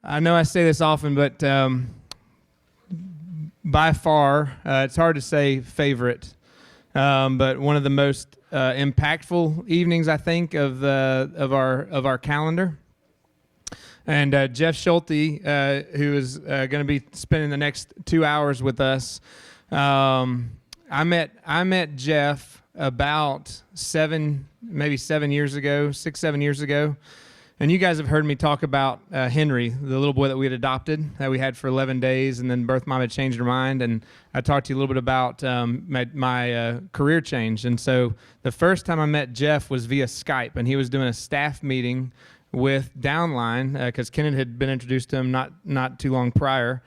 I know I say this often, but by far, it's hard to say favorite, but one of the most impactful evenings, I think, of our calendar. And Jeff Schulte, who is going to be spending the next 2 hours with us, I met Jeff about 7 years ago, 6-7 years ago. And you guys have heard me talk about Henry, the little boy that we had adopted, that we had for 11 days, and then birth mom had changed her mind. And I talked to you a little bit about my career change. And so the first time I met Jeff was via Skype, and he was doing a staff meeting with Downline, because Kenneth had been introduced to him not too long prior.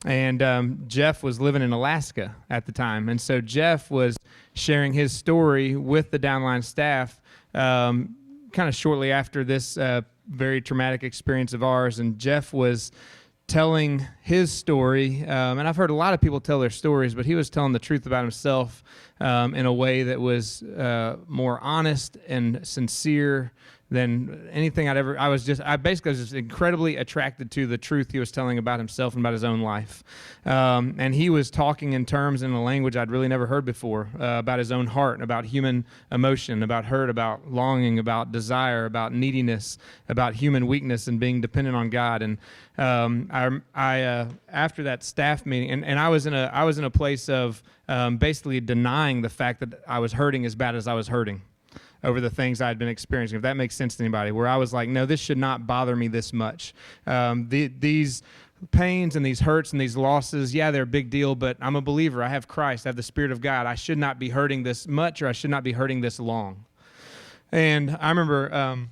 And Jeff was living in Alaska at the time. And so Jeff was sharing his story with the Downline staff kind of shortly after this very traumatic experience of ours. And Jeff was telling his story, and I've heard a lot of people tell their stories, but he was telling the truth about himself in a way that was more honest and sincere than anything I'd ever. I basically was just incredibly attracted to the truth he was telling about himself and about his own life. And he was talking in terms in a language I'd really never heard before, about his own heart, about human emotion, about hurt, about longing, about desire, about neediness, about human weakness and being dependent on God. And I after that staff meeting, and I was in a place of basically denying the fact that I was hurting as bad as I was hurting over the things I had been experiencing, if that makes sense to anybody, where I was like, no, this should not bother me this much. These pains and these hurts and these losses, yeah, they're a big deal, but I'm a believer. I have Christ. I have the Spirit of God. I should not be hurting this much, or I should not be hurting this long. And I remember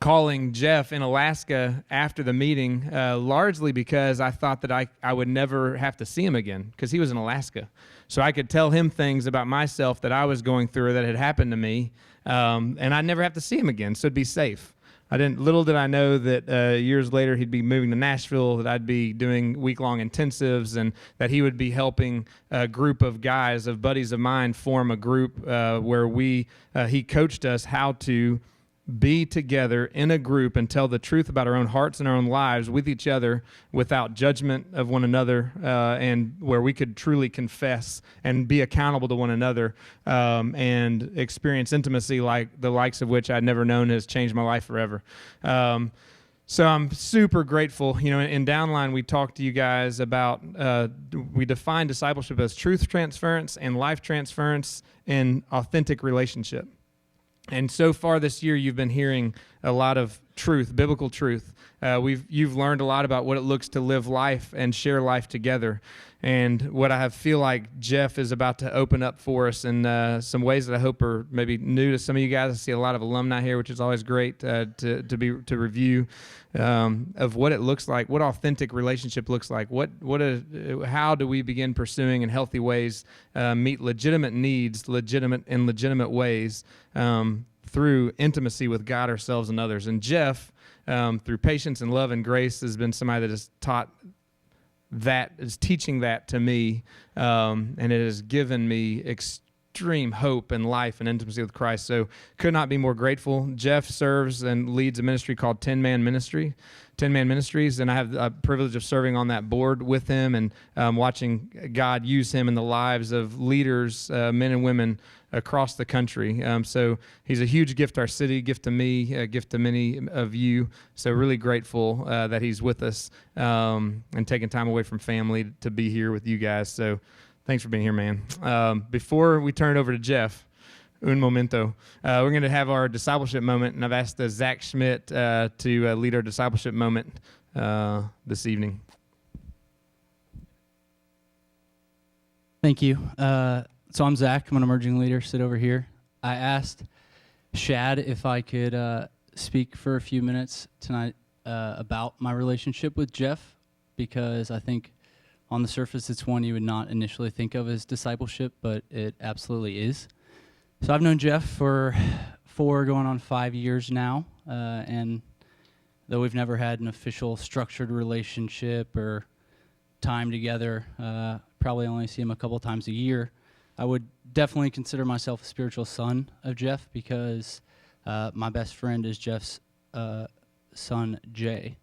calling Jeff in Alaska after the meeting, largely because I thought that I would never have to see him again, because he was in Alaska. So I could tell him things about myself that I was going through or that had happened to me, and I'd never have to see him again, so it'd be safe. Little did I know that years later he'd be moving to Nashville, that I'd be doing week-long intensives, and that he would be helping a group of guys, of buddies of mine, form a group where he coached us how to be together in a group and tell the truth about our own hearts and our own lives with each other without judgment of one another, and where we could truly confess and be accountable to one another, and experience intimacy like the likes of which I'd never known has changed my life forever. So I'm super grateful. In Downline, we talked to you guys about, we define discipleship as truth transference and life transference and authentic relationship. And so far this year, you've been hearing a lot of truth, biblical truth. You've learned a lot about what it looks to live life and share life together. And what I feel like Jeff is about to open up for us in some ways that I hope are maybe new to some of you guys. I see a lot of alumni here, which is always great to review of what it looks like, what authentic relationship looks like, how do we begin pursuing in healthy ways, meet legitimate needs, legitimate ways through intimacy with God, ourselves, and others. And Jeff, through patience and love and grace, has been somebody that is teaching that to me, and it has given me extreme hope and life and intimacy with Christ. So could not be more grateful. Jeff serves and leads a ministry called 10-Man Ministries, and I have the privilege of serving on that board with him and watching God use him in the lives of leaders, men and women across the country. So he's a huge gift to our city, gift to me, a gift to many of you. So really grateful that he's with us and taking time away from family to be here with you guys. So thanks for being here, man. Before we turn it over to Jeff, un momento, we're going to have our discipleship moment, and I've asked Zach Schmidt to lead our discipleship moment this evening. Thank you. So I'm Zach. I'm an emerging leader. Sit over here. I asked Shad if I could speak for a few minutes tonight about my relationship with Jeff, because I think on the surface it's one you would not initially think of as discipleship, but it absolutely is. So I've known Jeff for 4 going on 5 years now, and though we've never had an official structured relationship or time together, probably only see him a couple times a year, I would definitely consider myself a spiritual son of Jeff, because my best friend is Jeff's son, Jay.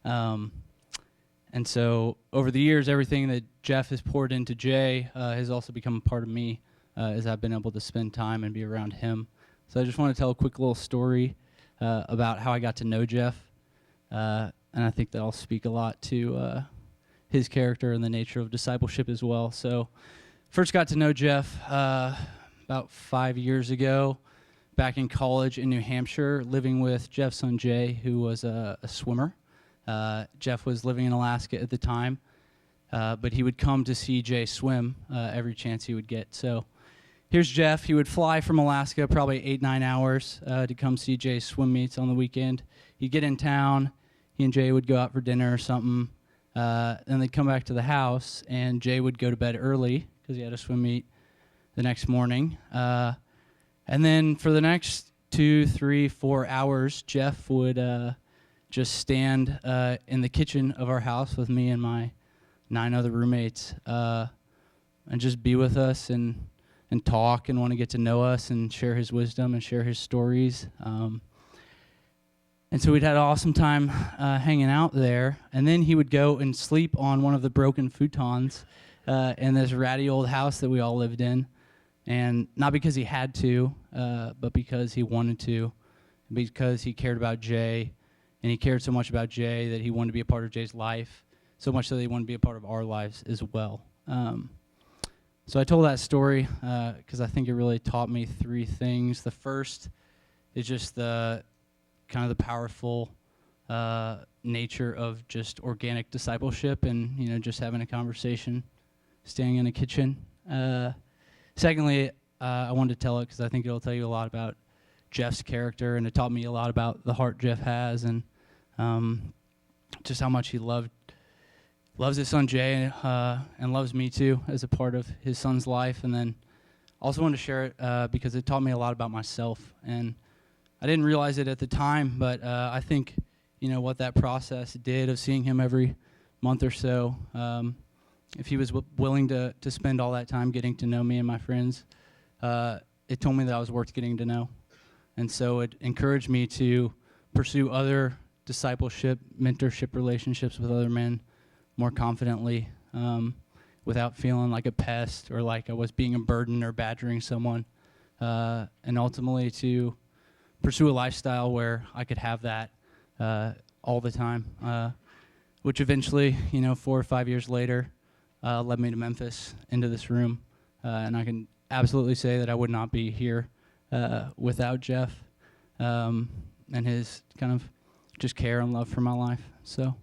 And so over the years, everything that Jeff has poured into Jay has also become a part of me as I've been able to spend time and be around him. So I just want to tell a quick little story about how I got to know Jeff. And I think that'll speak a lot to his character and the nature of discipleship as well. So first got to know Jeff about 5 years ago, back in college in New Hampshire, living with Jeff's son Jay, who was a swimmer. Jeff was living in Alaska at the time, but he would come to see Jay swim every chance he would get. So here's Jeff. He would fly from Alaska probably 8-9 hours to come see Jay's swim meets on the weekend. He'd get in town. He and Jay would go out for dinner or something. Then they'd come back to the house, and Jay would go to bed early because he had a swim meet the next morning. And then for the next 2, 3, 4 hours, Jeff would just stand in the kitchen of our house with me and my 9 other roommates and just be with us and talk and want to get to know us and share his wisdom and share his stories. And so we'd had an awesome time hanging out there. And then he would go and sleep on one of the broken futons in this ratty old house that we all lived in. And not because he had to, but because he wanted to, because he cared about Jay. And he cared so much about Jay that he wanted to be a part of Jay's life, so much so that he wanted to be a part of our lives as well. So I told that story because I think it really taught me 3 things. The first is just the kind of the powerful nature of just organic discipleship and, just having a conversation, staying in a kitchen. Secondly, I wanted to tell it because I think it'll tell you a lot about Jeff's character, and it taught me a lot about the heart Jeff has and just how much he loves his son Jay and loves me too as a part of his son's life. And then also wanted to share it because it taught me a lot about myself, and I didn't realize it at the time, but I think what that process did of seeing him every month or so, if he was willing to spend all that time getting to know me and my friends, it told me that I was worth getting to know. And so it encouraged me to pursue other discipleship, mentorship relationships with other men more confidently without feeling like a pest or like I was being a burden or badgering someone. And ultimately to pursue a lifestyle where I could have that all the time, which eventually, 4 or 5 years later, led me to Memphis, into this room. And I can absolutely say that I would not be here without Jeff and his kind of just care and love for my life. So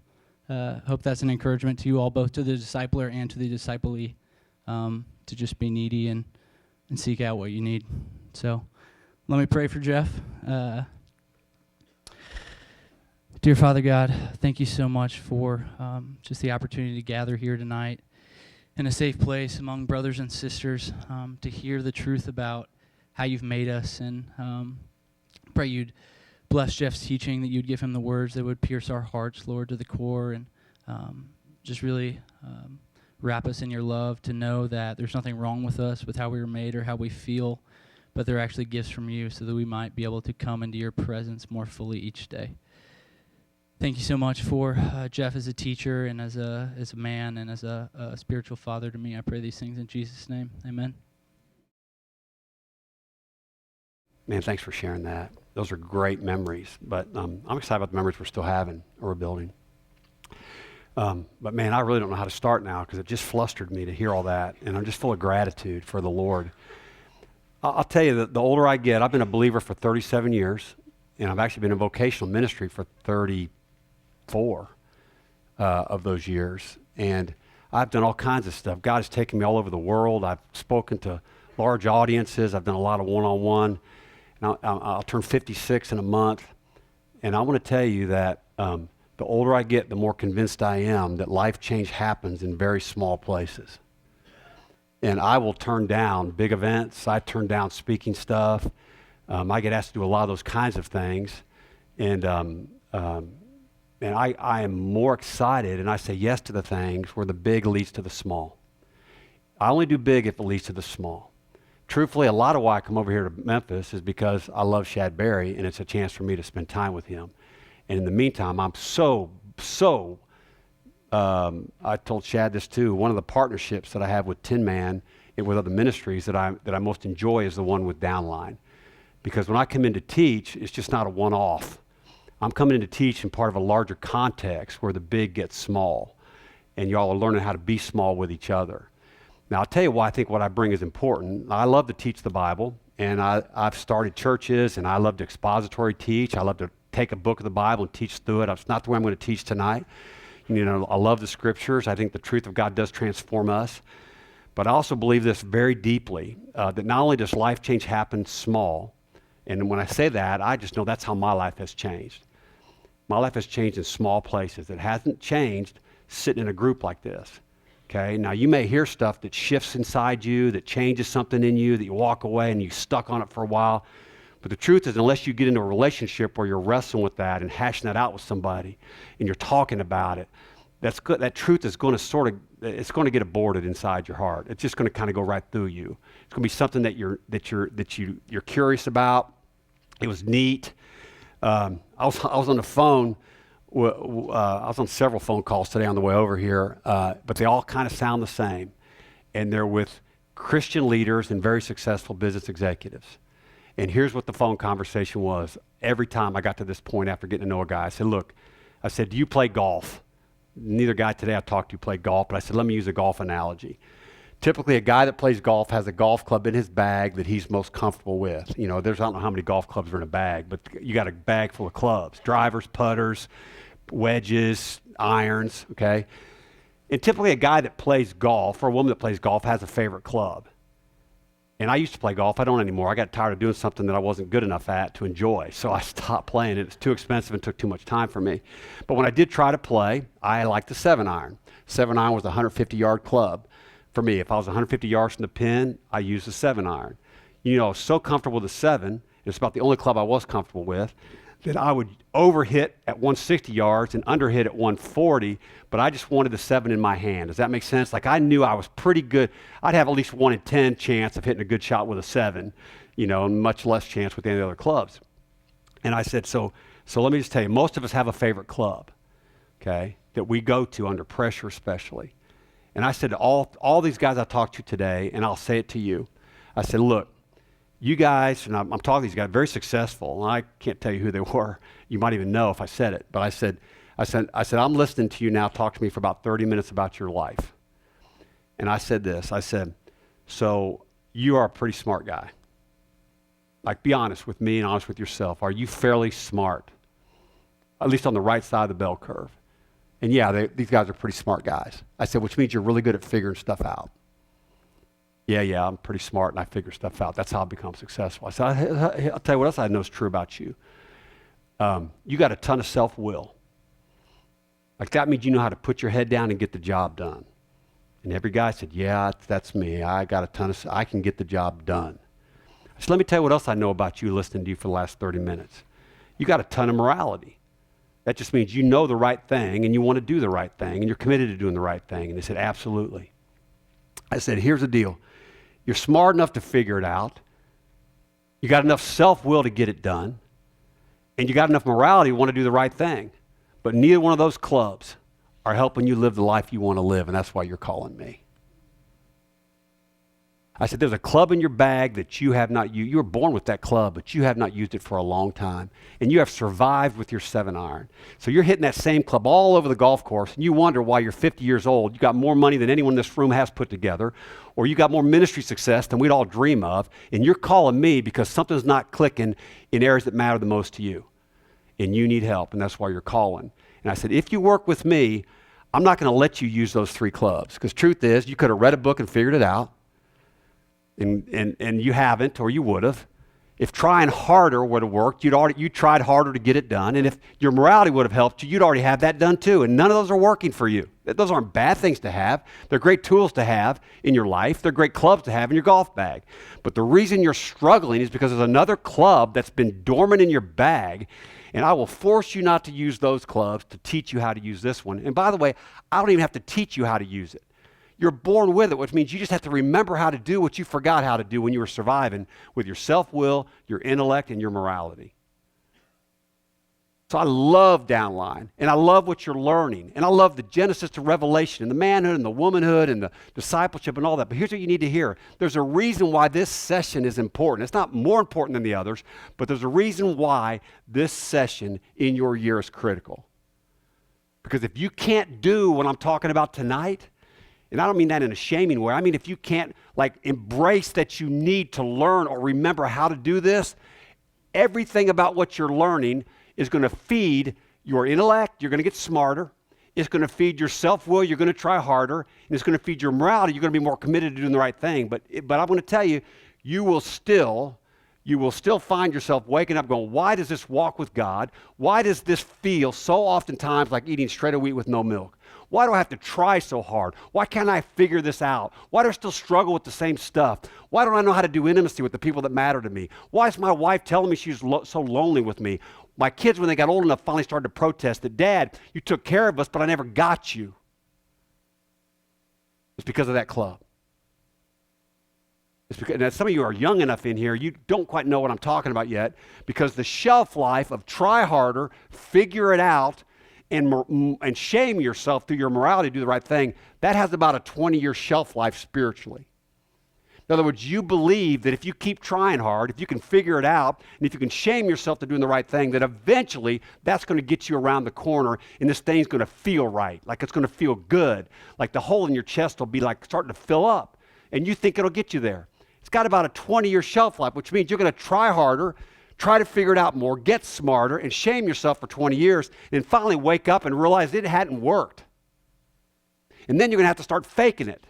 hope that's an encouragement to you all, both to the discipler and to the disciplee, to just be needy and seek out what you need. So let me pray for Jeff. Dear Father God, thank you so much for just the opportunity to gather here tonight in a safe place among brothers and sisters to hear the truth about how you've made us, and pray you'd bless Jeff's teaching, that you'd give him the words that would pierce our hearts, Lord, to the core, and just really wrap us in your love to know that there's nothing wrong with us, with how we were made or how we feel, but they're actually gifts from you so that we might be able to come into your presence more fully each day. Thank you so much for Jeff as a teacher and as a man and as a spiritual father to me. I pray these things in Jesus' name. Amen. Man, thanks for sharing that. Those are great memories, but I'm excited about the memories we're still having or we're building. But man, I really don't know how to start now because it just flustered me to hear all that, and I'm just full of gratitude for the Lord. I'll tell you that the older I get, I've been a believer for 37 years, and I've actually been in vocational ministry for 34 of those years, and I've done all kinds of stuff. God has taken me all over the world. I've spoken to large audiences. I've done a lot of one-on-one. And I'll turn 56 in a month, and I want to tell you that the older I get, the more convinced I am that life change happens in very small places. And I will turn down big events. I turn down speaking stuff. I get asked to do a lot of those kinds of things, and I am more excited, and I say yes to the things where the big leads to the small. I only do big if it leads to the small. Truthfully, a lot of why I come over here to Memphis is because I love Shad Berry, and it's a chance for me to spend time with him. And in the meantime, I'm so I told Chad this too, one of the partnerships that I have with Tin Man and with other ministries that I most enjoy is the one with Downline. Because when I come in to teach, it's just not a one-off. I'm coming in to teach in part of a larger context where the big gets small. And y'all are learning how to be small with each other. Now, I'll tell you why I think what I bring is important. I love to teach the Bible, and I've started churches, and I love to expository teach. I love to take a book of the Bible and teach through it. That's not the way I'm going to teach tonight. You know, I love the scriptures. I think the truth of God does transform us. But I also believe this very deeply, that not only does life change happen small, and when I say that, I just know that's how my life has changed. My life has changed in small places. It hasn't changed sitting in a group like this. Okay, now you may hear stuff that shifts inside you, that changes something in you, that you walk away and you stuck on it for a while. But the truth is, unless you get into a relationship where you're wrestling with that and hashing that out with somebody and you're talking about it, that's good. That truth is going to it's going to get aborted inside your heart. It's just going to kind of go right through you. It's going to be something that you're curious about. It was neat. I was on the phone. I was on several phone calls today on the way over here, but they all kind of sound the same. And they're with Christian leaders and very successful business executives. And here's what the phone conversation was. Every time I got to this point after getting to know a guy, I said, look, do you play golf? Neither guy today I talked to played golf, but I said, let me use a golf analogy. Typically, a guy that plays golf has a golf club in his bag that he's most comfortable with. You know, I don't know how many golf clubs are in a bag, but you got a bag full of clubs, drivers, putters, wedges, irons, okay? And typically a guy that plays golf or a woman that plays golf has a favorite club. And I used to play golf. I don't anymore. I got tired of doing something that I wasn't good enough at to enjoy. So I stopped playing. It was too expensive and took too much time for me. But when I did try to play, I liked the 7-iron. 7-iron was a 150-yard club. For me, if I was 150 yards from the pin, I used the 7-iron. You know, I was so comfortable with the 7, it's about the only club I was comfortable with, that I would overhit at 160 yards and underhit at 140, but I just wanted the 7 in my hand. Does that make sense? Like I knew I was pretty good. I'd have at least 1 in 10 chance of hitting a good shot with a 7, you know, and much less chance with any other clubs. And I said, so let me just tell you, most of us have a favorite club, okay, that we go to under pressure especially. And I said to all these guys I talked to today, and I'll say it to you, I said, look, you guys, and I'm talking to these guys, very successful, and I can't tell you who they were. You might even know if I said it, but I said, I'm listening to you now talk to me for about 30 minutes about your life. And I said this, I said, so you are a pretty smart guy. Like, be honest with me and honest with yourself. Are you fairly smart? At least on the right side of the bell curve. And yeah, these guys are pretty smart guys. I said, which means you're really good at figuring stuff out. Yeah, I'm pretty smart and I figure stuff out. That's how I become successful. I said, I'll tell you what else I know is true about you. You got a ton of self-will. Like that means you know how to put your head down and get the job done. And every guy said, yeah, that's me. I can get the job done. I said, let me tell you what else I know about you listening to you for the last 30 minutes. You got a ton of morality. That just means you know the right thing and you want to do the right thing and you're committed to doing the right thing. And they said, absolutely. I said, here's the deal. You're smart enough to figure it out. You got enough self-will to get it done. And you got enough morality to want to do the right thing. But neither one of those clubs are helping you live the life you want to live, and that's why you're calling me. I said, there's a club in your bag that you have not used. You were born with that club, but you have not used it for a long time. And you have survived with your 7-iron. So you're hitting that same club all over the golf course, and you wonder why you're 50 years old. You got more money than anyone in this room has put together, or you got more ministry success than we'd all dream of, and you're calling me because something's not clicking in areas that matter the most to you. And you need help, and that's why you're calling. And I said, if you work with me, I'm not going to let you use those 3 clubs, because truth is, you could have read a book and figured it out. And you haven't, or you would have. If trying harder would have worked, you tried harder to get it done. And if your morality would have helped you, you'd already have that done too. And none of those are working for you. Those aren't bad things to have. They're great tools to have in your life. They're great clubs to have in your golf bag. But the reason you're struggling is because there's another club that's been dormant in your bag. And I will force you not to use those clubs to teach you how to use this one. And by the way, I don't even have to teach you how to use it. You're born with it, which means you just have to remember how to do what you forgot how to do when you were surviving with your self-will, your intellect, and your morality. So I love Downline, and I love what you're learning, and I love the Genesis to Revelation, and the manhood and the womanhood and the discipleship and all that. But here's what you need to hear. There's a reason why this session is important. It's not more important than the others, but there's a reason why this session in your year is critical. Because if you can't do what I'm talking about tonight, and I don't mean that in a shaming way, I mean if you can't embrace that you need to learn or remember how to do this, everything about what you're learning is going to feed your intellect. You're going to get smarter. It's going to feed your self-will. You're going to try harder. And it's going to feed your morality. You're going to be more committed to doing the right thing. But I'm going to tell you, you will still find yourself waking up going, why does this walk with God? Why does this feel so oftentimes like eating shredded wheat with no milk? Why do I have to try so hard? Why can't I figure this out? Why do I still struggle with the same stuff? Why don't I know how to do intimacy with the people that matter to me? Why is my wife telling me she's so lonely with me? My kids, when they got old enough, finally started to protest that, Dad, you took care of us, but I never got you. It's because of that club. It's because, now some of you are young enough in here, you don't quite know what I'm talking about yet, because the shelf life of try harder, figure it out, and shame yourself through your morality to do the right thing, that has about a 20-year shelf life spiritually. In other words, you believe that if you keep trying hard, if you can figure it out, and if you can shame yourself to doing the right thing, that eventually that's going to get you around the corner and this thing's going to feel right, like it's going to feel good, like the hole in your chest will be like starting to fill up, and you think it'll get you there. It's got about a 20-year shelf life, which means you're going to try harder, try to figure it out more, get smarter, and shame yourself for 20 years, and finally wake up and realize it hadn't worked. And then you're going to have to start faking it.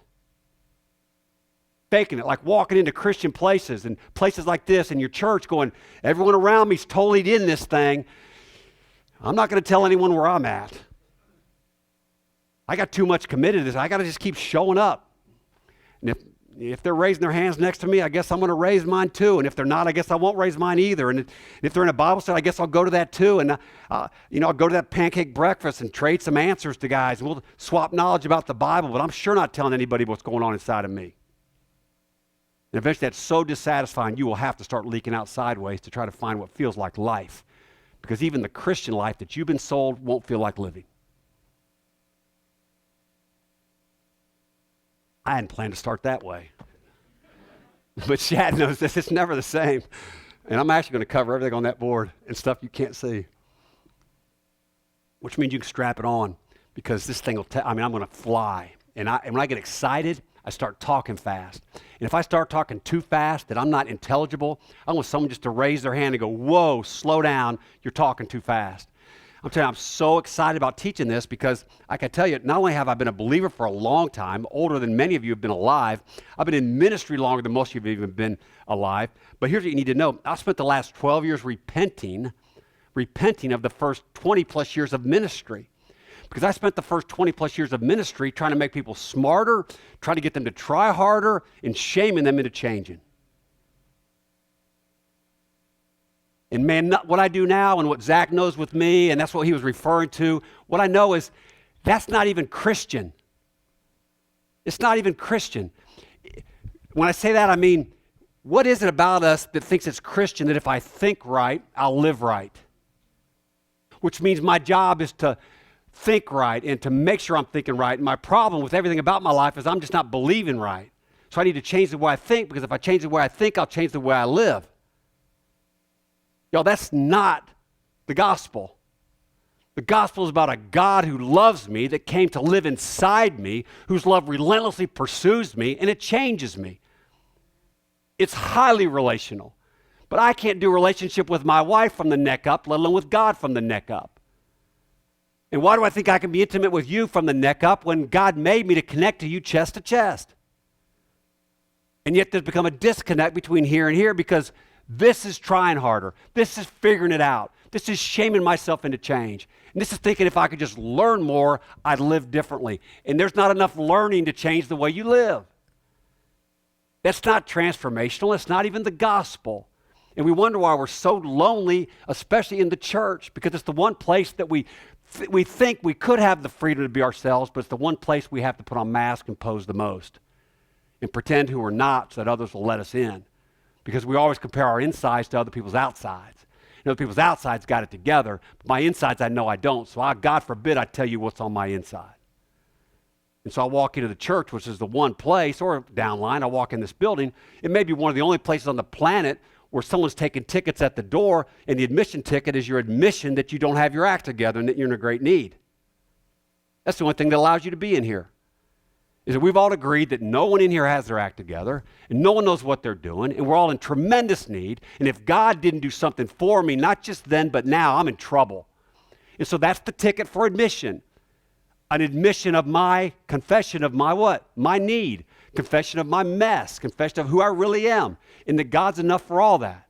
Faking it, like walking into Christian places and places like this in your church going, everyone around me's totally in this thing. I'm not going to tell anyone where I'm at. I got too much committed to this. I got to just keep showing up. And if they're raising their hands next to me, I guess I'm going to raise mine too. And if they're not, I guess I won't raise mine either. And if they're in a Bible study, I guess I'll go to that too. And I'll go to that pancake breakfast and trade some answers to guys. And we'll swap knowledge about the Bible, but I'm sure not telling anybody what's going on inside of me. And eventually that's so dissatisfying, you will have to start leaking out sideways to try to find what feels like life. Because even the Christian life that you've been sold won't feel like living. I hadn't planned to start that way. But Shad knows this. It's never the same. And I'm actually going to cover everything on that board and stuff you can't see. Which means you can strap it on because this thing will, I'm going to fly. And when I get excited, I start talking fast. And if I start talking too fast that I'm not intelligible, I want someone just to raise their hand and go, whoa, slow down, you're talking too fast. I'm telling you, I'm so excited about teaching this because I can tell you, not only have I been a believer for a long time, older than many of you have been alive, I've been in ministry longer than most of you have even been alive, but here's what you need to know. I spent the last 12 years repenting of the first 20 plus years of ministry. Because I spent the first 20 plus years of ministry trying to make people smarter, trying to get them to try harder, and shaming them into changing. And man, what I do now and what Zach knows with me, and that's what he was referring to, what I know is that's not even Christian. It's not even Christian. When I say that, I mean, what is it about us that thinks it's Christian that if I think right, I'll live right? Which means my job is to think right and to make sure I'm thinking right. And my problem with everything about my life is I'm just not believing right. So I need to change the way I think, because if I change the way I think, I'll change the way I live. Y'all, that's not the gospel. The gospel is about a God who loves me, that came to live inside me, whose love relentlessly pursues me, and it changes me. It's highly relational. But I can't do a relationship with my wife from the neck up, let alone with God from the neck up. And why do I think I can be intimate with you from the neck up when God made me to connect to you chest to chest? And yet there's become a disconnect between here and here because this is trying harder. This is figuring it out. This is shaming myself into change. And this is thinking if I could just learn more, I'd live differently. And there's not enough learning to change the way you live. That's not transformational. It's not even the gospel. And we wonder why we're so lonely, especially in the church, because it's the one place that we think we could have the freedom to be ourselves, but it's the one place we have to put on masks and pose the most and pretend who we're not so that others will let us in, because we always compare our insides to other people's outsides. and other people's outsides got it together. But my insides, I know I don't. So God forbid I tell you what's on my inside. And so I walk into the church, which is the one place, or Downline, I walk in this building. It may be one of the only places on the planet where someone's taking tickets at the door, and the admission ticket is your admission that you don't have your act together and that you're in a great need. That's the only thing that allows you to be in here. Is that we've all agreed that no one in here has their act together, and no one knows what they're doing, and we're all in tremendous need. And if God didn't do something for me, not just then, but now, I'm in trouble. And so that's the ticket for admission. An admission of my confession of my what? My need. Confession of my mess. Confession of who I really am. And that God's enough for all that.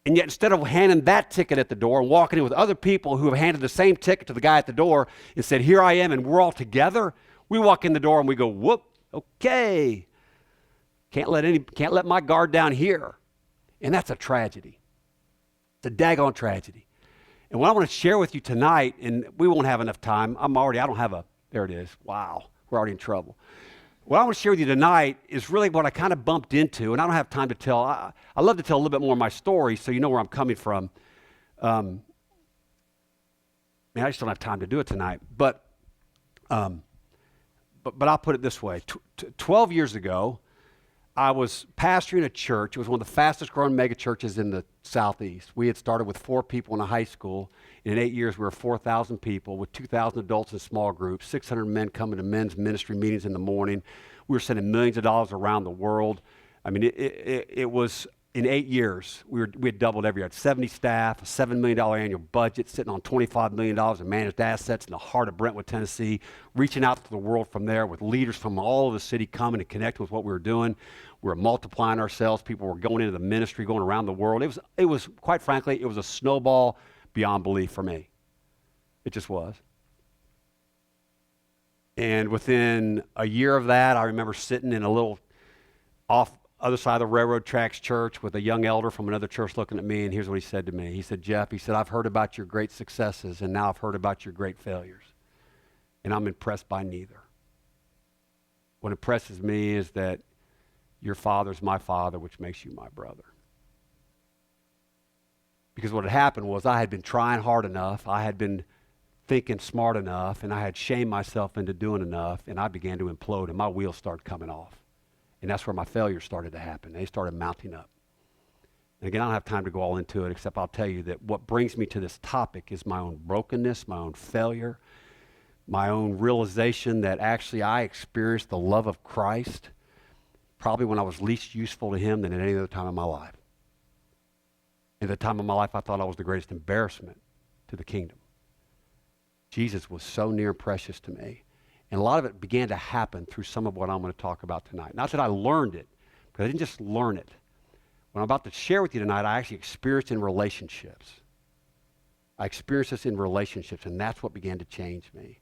And yet instead of handing that ticket at the door and walking in with other people who have handed the same ticket to the guy at the door and said, here I am and we're all together, we walk in the door and we go, whoop, okay. Can't let my guard down here. And that's a tragedy. It's a daggone tragedy. And what I want to share with you tonight, and we won't have enough time. There it is. Wow, we're already in trouble. What I want to share with you tonight is really what I kind of bumped into, and I don't have time to tell. I love to tell a little bit more of my story so you know where I'm coming from. I just don't have time to do it tonight. But I'll put it this way. 12 years ago, I was pastoring a church. It was one of the fastest growing mega churches in the Southeast. We had started with 4 people in a high school. In 8 years, we were 4,000 people with 2,000 adults in small groups, 600 men coming to men's ministry meetings in the morning. We were sending millions of dollars around the world. I mean, it was, in 8 years, we had doubled every year. 70 staff, a $7 million annual budget, sitting on $25 million in managed assets in the heart of Brentwood, Tennessee, reaching out to the world from there with leaders from all over the city coming and connecting with what we were doing. We were multiplying ourselves. People were going into the ministry, going around the world. It was quite frankly, it was a snowball beyond belief for me. It just was. And within a year of that, I remember sitting in a little off other side of the railroad tracks church with a young elder from another church looking at me, and here's what he said to me. He said, Jeff, he said, I've heard about your great successes, and now I've heard about your great failures, and I'm impressed by neither. What impresses me is that your father's my father, which makes you my brother. Because what had happened was I had been trying hard enough, I had been thinking smart enough, and I had shamed myself into doing enough, and I began to implode, and my wheels started coming off. And that's where my failures started to happen. They started mounting up. And again, I don't have time to go all into it, except I'll tell you that what brings me to this topic is my own brokenness, my own failure, my own realization that actually I experienced the love of Christ probably when I was least useful to him than at any other time in my life. At the time of my life, I thought I was the greatest embarrassment to the kingdom. Jesus was so near and precious to me. And a lot of it began to happen through some of what I'm going to talk about tonight. Not that I learned it, but I didn't just learn it. What I'm about to share with you tonight, I actually experienced in relationships. I experienced this in relationships, and that's what began to change me.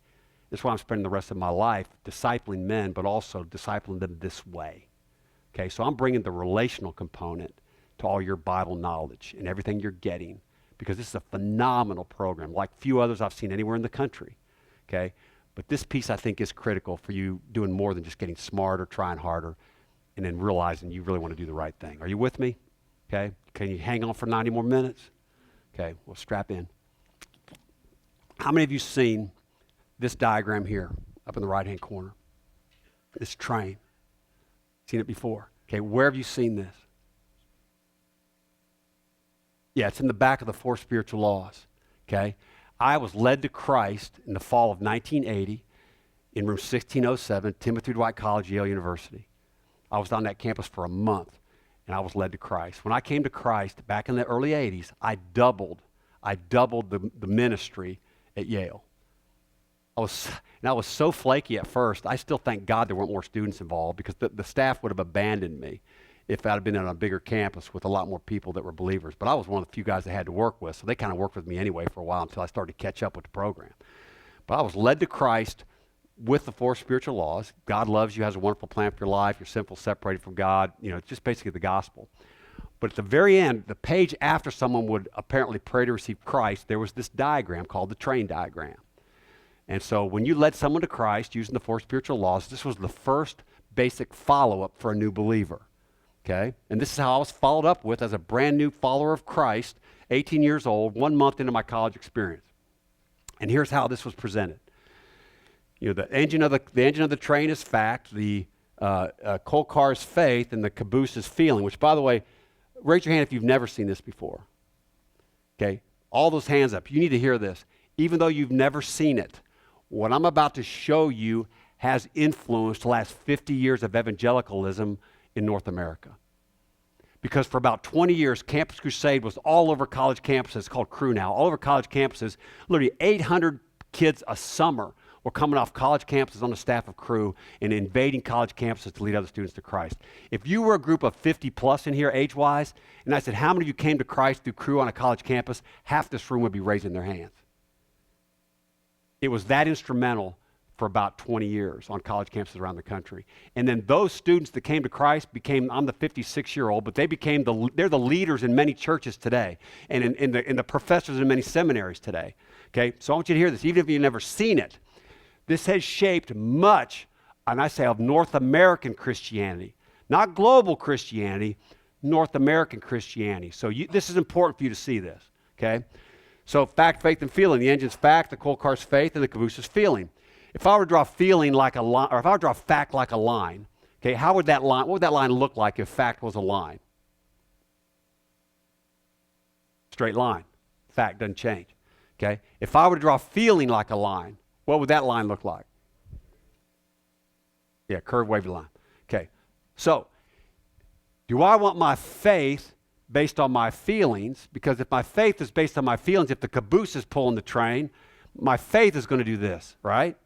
That's why I'm spending the rest of my life discipling men, but also discipling them this way. Okay, so I'm bringing the relational component to all your Bible knowledge and everything you're getting, because this is a phenomenal program, like few others I've seen anywhere in the country. Okay. But this piece, I think, is critical for you doing more than just getting smarter, trying harder, and then realizing you really want to do the right thing. Are you with me? Okay. Can you hang on for 90 more minutes? Okay. Well, strap in. How many of you seen this diagram here up in the right-hand corner? This train. Seen it before? Okay. Where have you seen this? Yeah, it's in the back of the 4 spiritual laws. Okay. I was led to Christ in the fall of 1980 in room 1607, Timothy Dwight College, Yale University. I was on that campus for a month, and I was led to Christ. When I came to Christ back in the early 80s, I doubled the ministry at Yale. I was so flaky at first, I still thank God there weren't more students involved, because the staff would have abandoned me if I'd have been on a bigger campus with a lot more people that were believers. But I was one of the few guys they had to work with, so they kind of worked with me anyway for a while until I started to catch up with the program. But I was led to Christ with the 4 spiritual laws. God loves you, has a wonderful plan for your life. You're sinful, separated from God. You know, it's just basically the gospel. But at the very end, the page after someone would apparently pray to receive Christ, there was this diagram called the train diagram. And so when you led someone to Christ using the 4 spiritual laws, this was the first basic follow-up for a new believer. okay? And this is how I was followed up with as a brand new follower of Christ, 18 years old, 1 month into my college experience. And here's how this was presented. You know, the engine of the train is fact, the coal car is faith, and the caboose is feeling, which, by the way, raise your hand if you've never seen this before. Okay? All those hands up. You need to hear this. Even though you've never seen it, what I'm about to show you has influenced the last 50 years of evangelicalism in North America. Because for about 20 years, Campus Crusade was all over college campuses. It's called Cru now. All over college campuses. Literally 800 kids a summer were coming off college campuses on the staff of Cru and invading college campuses to lead other students to Christ. If you were a group of 50 plus in here age-wise, and I said, how many of you came to Christ through Cru on a college campus, half this room would be raising their hands. It was that instrumental for about 20 years on college campuses around the country. And then those students that came to Christ became, I'm the 56-year-old, but they're the leaders in many churches today and in the professors in many seminaries today. Okay, so I want you to hear this, even if you've never seen it. This has shaped much, and I say of North American Christianity, not global Christianity, North American Christianity. So this is important for you to see this, okay? So fact, faith, and feeling. The engine's fact, the coal car's faith, and the caboose is feeling. If I were to draw feeling like a line, or if I were to draw fact like a line, okay, what would that line look like if fact was a line? Straight line. Fact doesn't change, okay? If I were to draw feeling like a line, what would that line look like? Yeah, curved, wavy line. Okay, so do I want my faith based on my feelings? Because if my faith is based on my feelings, if the caboose is pulling the train, my faith is going to do this, right?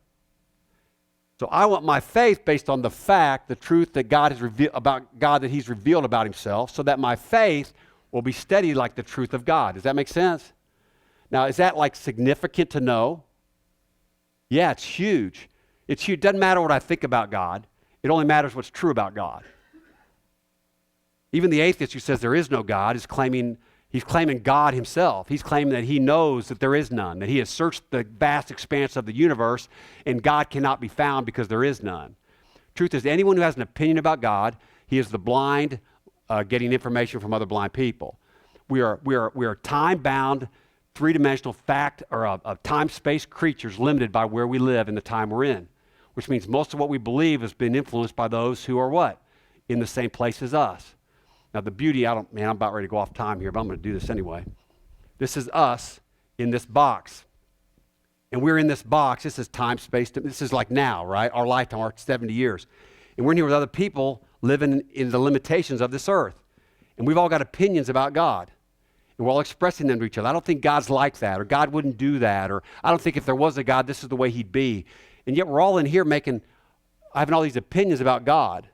So I want my faith based on the fact, the truth that God has revealed about God, that He's revealed about Himself, so that my faith will be steady like the truth of God. Does that make sense? Now, is that like significant to know? Yeah, it's huge. It's huge. It doesn't matter what I think about God. It only matters what's true about God. Even the atheist who says there is no God he's claiming God himself. He's claiming that he knows that there is none, that he has searched the vast expanse of the universe and God cannot be found because there is none. Truth is, anyone who has an opinion about God, he is the blind getting information from other blind people. We are time-bound, three-dimensional fact or time-space creatures limited by where we live and the time we're in, which means most of what we believe has been influenced by those who are what? In the same place as us. Now the beauty, I'm about ready to go off time here, but I'm going to do this anyway. This is us in this box. And we're in this box. This is time, space. This is like now, right? Our lifetime, our 70 years. And we're in here with other people living in the limitations of this earth. And we've all got opinions about God. And we're all expressing them to each other. I don't think God's like that, or God wouldn't do that, or I don't think if there was a God, this is the way He'd be. And yet we're all in here having all these opinions about God,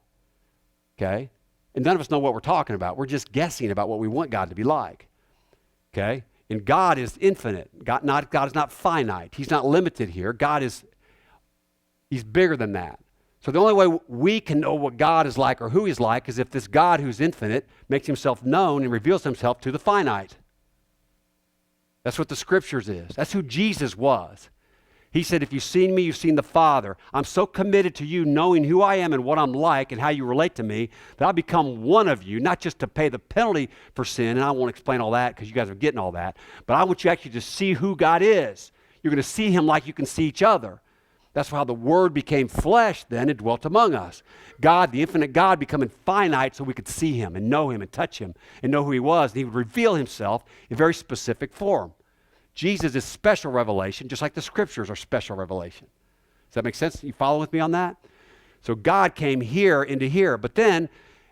okay? And none of us know what we're talking about. We're just guessing about what we want God to be like, okay? And God is infinite. God is not finite. He's not limited here. He's bigger than that. So the only way we can know what God is like or who He's like is if this God who's infinite makes Himself known and reveals Himself to the finite. That's what the Scriptures is. That's who Jesus was. He said, if you've seen me, you've seen the Father. I'm so committed to you knowing who I am and what I'm like and how you relate to me that I'll become one of you, not just to pay the penalty for sin, and I won't explain all that because you guys are getting all that, but I want you actually to see who God is. You're going to see Him like you can see each other. That's how the Word became flesh then and dwelt among us. God, the infinite God, becoming finite so we could see Him and know Him and touch Him and know who He was. And He would reveal Himself in very specific form. Jesus is special revelation, just like the Scriptures are special revelation. Does that make sense? You follow with me on that? So God came here into here, but then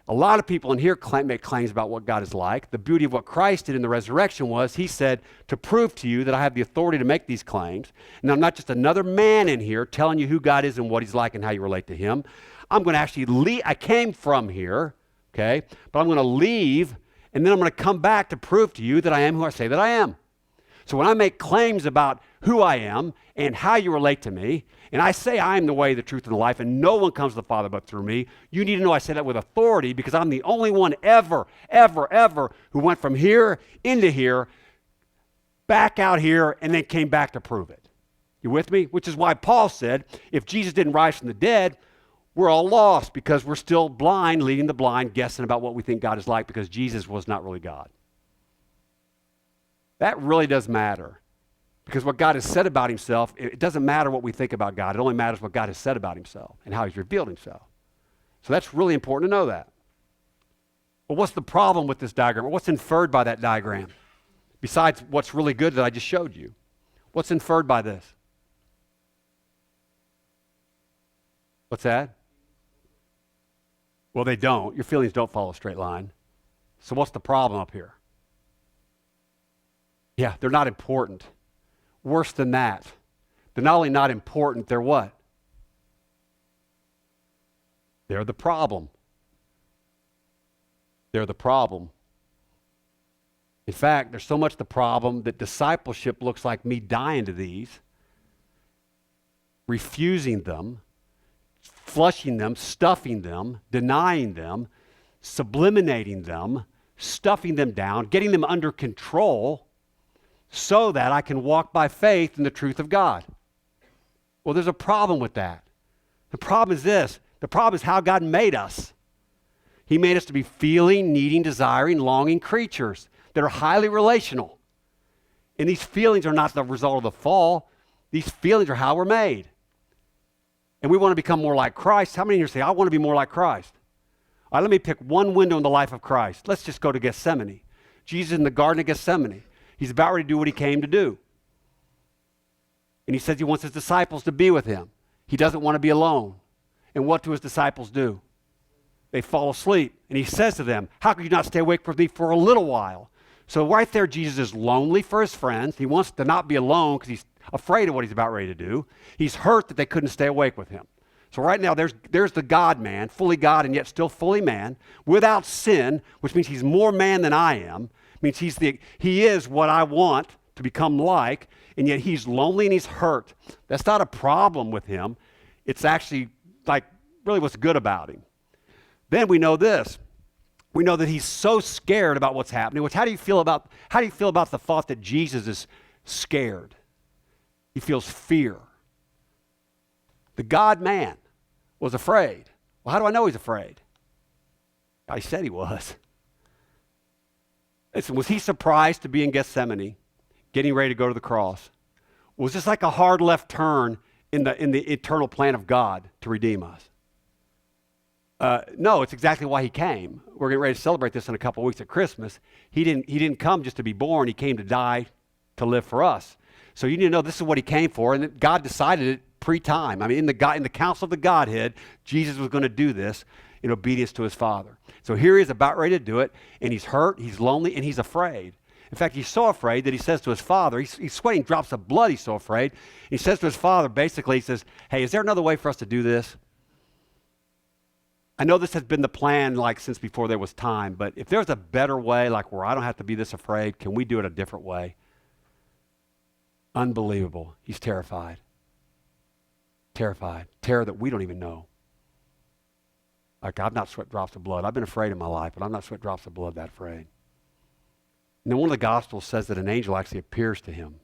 a lot of people in here make claims about what God is like. The beauty of what Christ did in the resurrection was He said, to prove to you that I have the authority to make these claims, and I'm not just another man in here telling you who God is and what He's like and how you relate to Him. I'm going to actually leave. I came from here, okay, but I'm going to leave, and then I'm going to come back to prove to you that I am who I say that I am. So when I make claims about who I am and how you relate to me, and I say I am the way, the truth, and the life, and no one comes to the Father but through me, you need to know I say that with authority because I'm the only one ever who went from here into here, back out here, and then came back to prove it. You with me? Which is why Paul said, if Jesus didn't rise from the dead, We're all lost because we're still blind, leading the blind, guessing about what we think God is like because Jesus was not really God. That really does matter. Because what God has said about himself, it doesn't matter what we think about God. It only matters what God has said about himself and how he's revealed himself. So that's really important to know that. But what's the problem with this diagram? Or what's inferred by that diagram? Besides what's really good that I just showed you. What's inferred by this? What's that? Well, they don't. Your feelings don't follow a straight line. So what's the problem up here? Yeah, they're not important. Worse than that, they're not only not important, they're what? They're the problem. They're the problem. In fact, there's so much the problem that discipleship looks like me dying to these, refusing them, flushing them, stuffing them, denying them, subliminating them, stuffing them down, getting them under control, so that I can walk by faith in the truth of God. Well, there's a problem with that. The problem is this. The problem is how God made us. He made us to be feeling, needing, desiring, longing creatures that are highly relational. And these feelings are not the result of the fall. These feelings are how we're made. And we want to become more like Christ. How many of you say, I want to be more like Christ? All right, let me pick one window in the life of Christ. Let's just go to Gethsemane. Jesus in the Garden of Gethsemane. He's about ready to do what he came to do. And he says he wants his disciples to be with him. He doesn't want to be alone. And what do his disciples do? They fall asleep. And he says to them, how could you not stay awake with me for a little while? So right there, Jesus is lonely for his friends. He wants to not be alone because he's afraid of what he's about ready to do. He's hurt that they couldn't stay awake with him. So right now, there's the God-man, fully God and yet still fully man, without sin, which means he's more man than I am. Means he is what I want to become like, and yet he's lonely and he's hurt. That's not a problem with him. It's actually like really what's good about him. Then we know this. We know that he's so scared about what's happening. How do you feel about the thought that Jesus is scared? He feels fear. The God-man was afraid. Well, how do I know he's afraid? I said he was. Listen, was he surprised to be in Gethsemane, getting ready to go to the cross? Was this like a hard left turn in the eternal plan of God to redeem us? No, it's exactly why he came. We're getting ready to celebrate this in a couple of weeks at Christmas. He didn't come just to be born. He came to die to live for us. So you need to know this is what he came for, and God decided it pre-time. I mean, in the counsel of the Godhead, Jesus was going to do this in obedience to his Father. So here he is about ready to do it, and he's hurt, he's lonely, and he's afraid. In fact, he's so afraid that he says to his Father, he's sweating drops of blood, he's so afraid. He says to his Father, basically, he says, hey, is there another way for us to do this? I know this has been the plan like since before there was time, but if there's a better way, like where I don't have to be this afraid, can we do it a different way? Unbelievable. He's terrified. Terrified. Terror that we don't even know. Like, I've not sweat drops of blood. I've been afraid in my life, but I'm not sweat drops of blood that afraid. And then one of the Gospels says that an angel actually appears to him.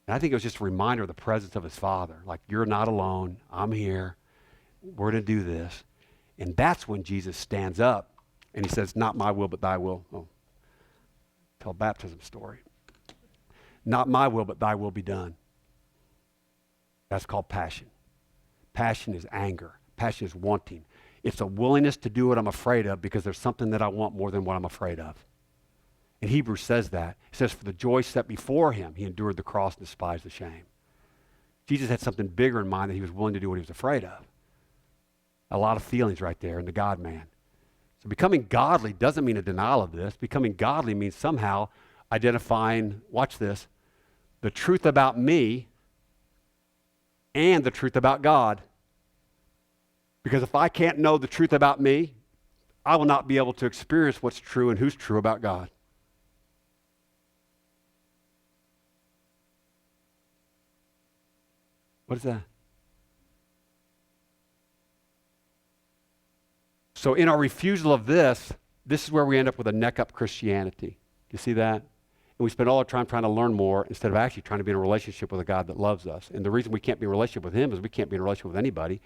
And I think it was just a reminder of the presence of his Father. Like, you're not alone. I'm here. We're going to do this. And that's when Jesus stands up and he says, not my will, but thy will. Oh, tell a baptism story. Not my will, but thy will be done. That's called passion. Passion is anger. Passion is wanting. It's a willingness to do what I'm afraid of because there's something that I want more than what I'm afraid of. And Hebrews says that. It says, for the joy set before him, he endured the cross and despised the shame. Jesus had something bigger in mind that he was willing to do what he was afraid of. A lot of feelings right there in the God-man. So becoming godly doesn't mean a denial of this. Becoming godly means somehow identifying, watch this, the truth about me and the truth about God. Because if I can't know the truth about me, I will not be able to experience what's true and who's true about God. What is that? So in our refusal of this is where we end up with a neck-up Christianity. Do you see that? And we spend all our time trying to learn more instead of actually trying to be in a relationship with a God that loves us. And the reason we can't be in a relationship with him is we can't be in a relationship with anybody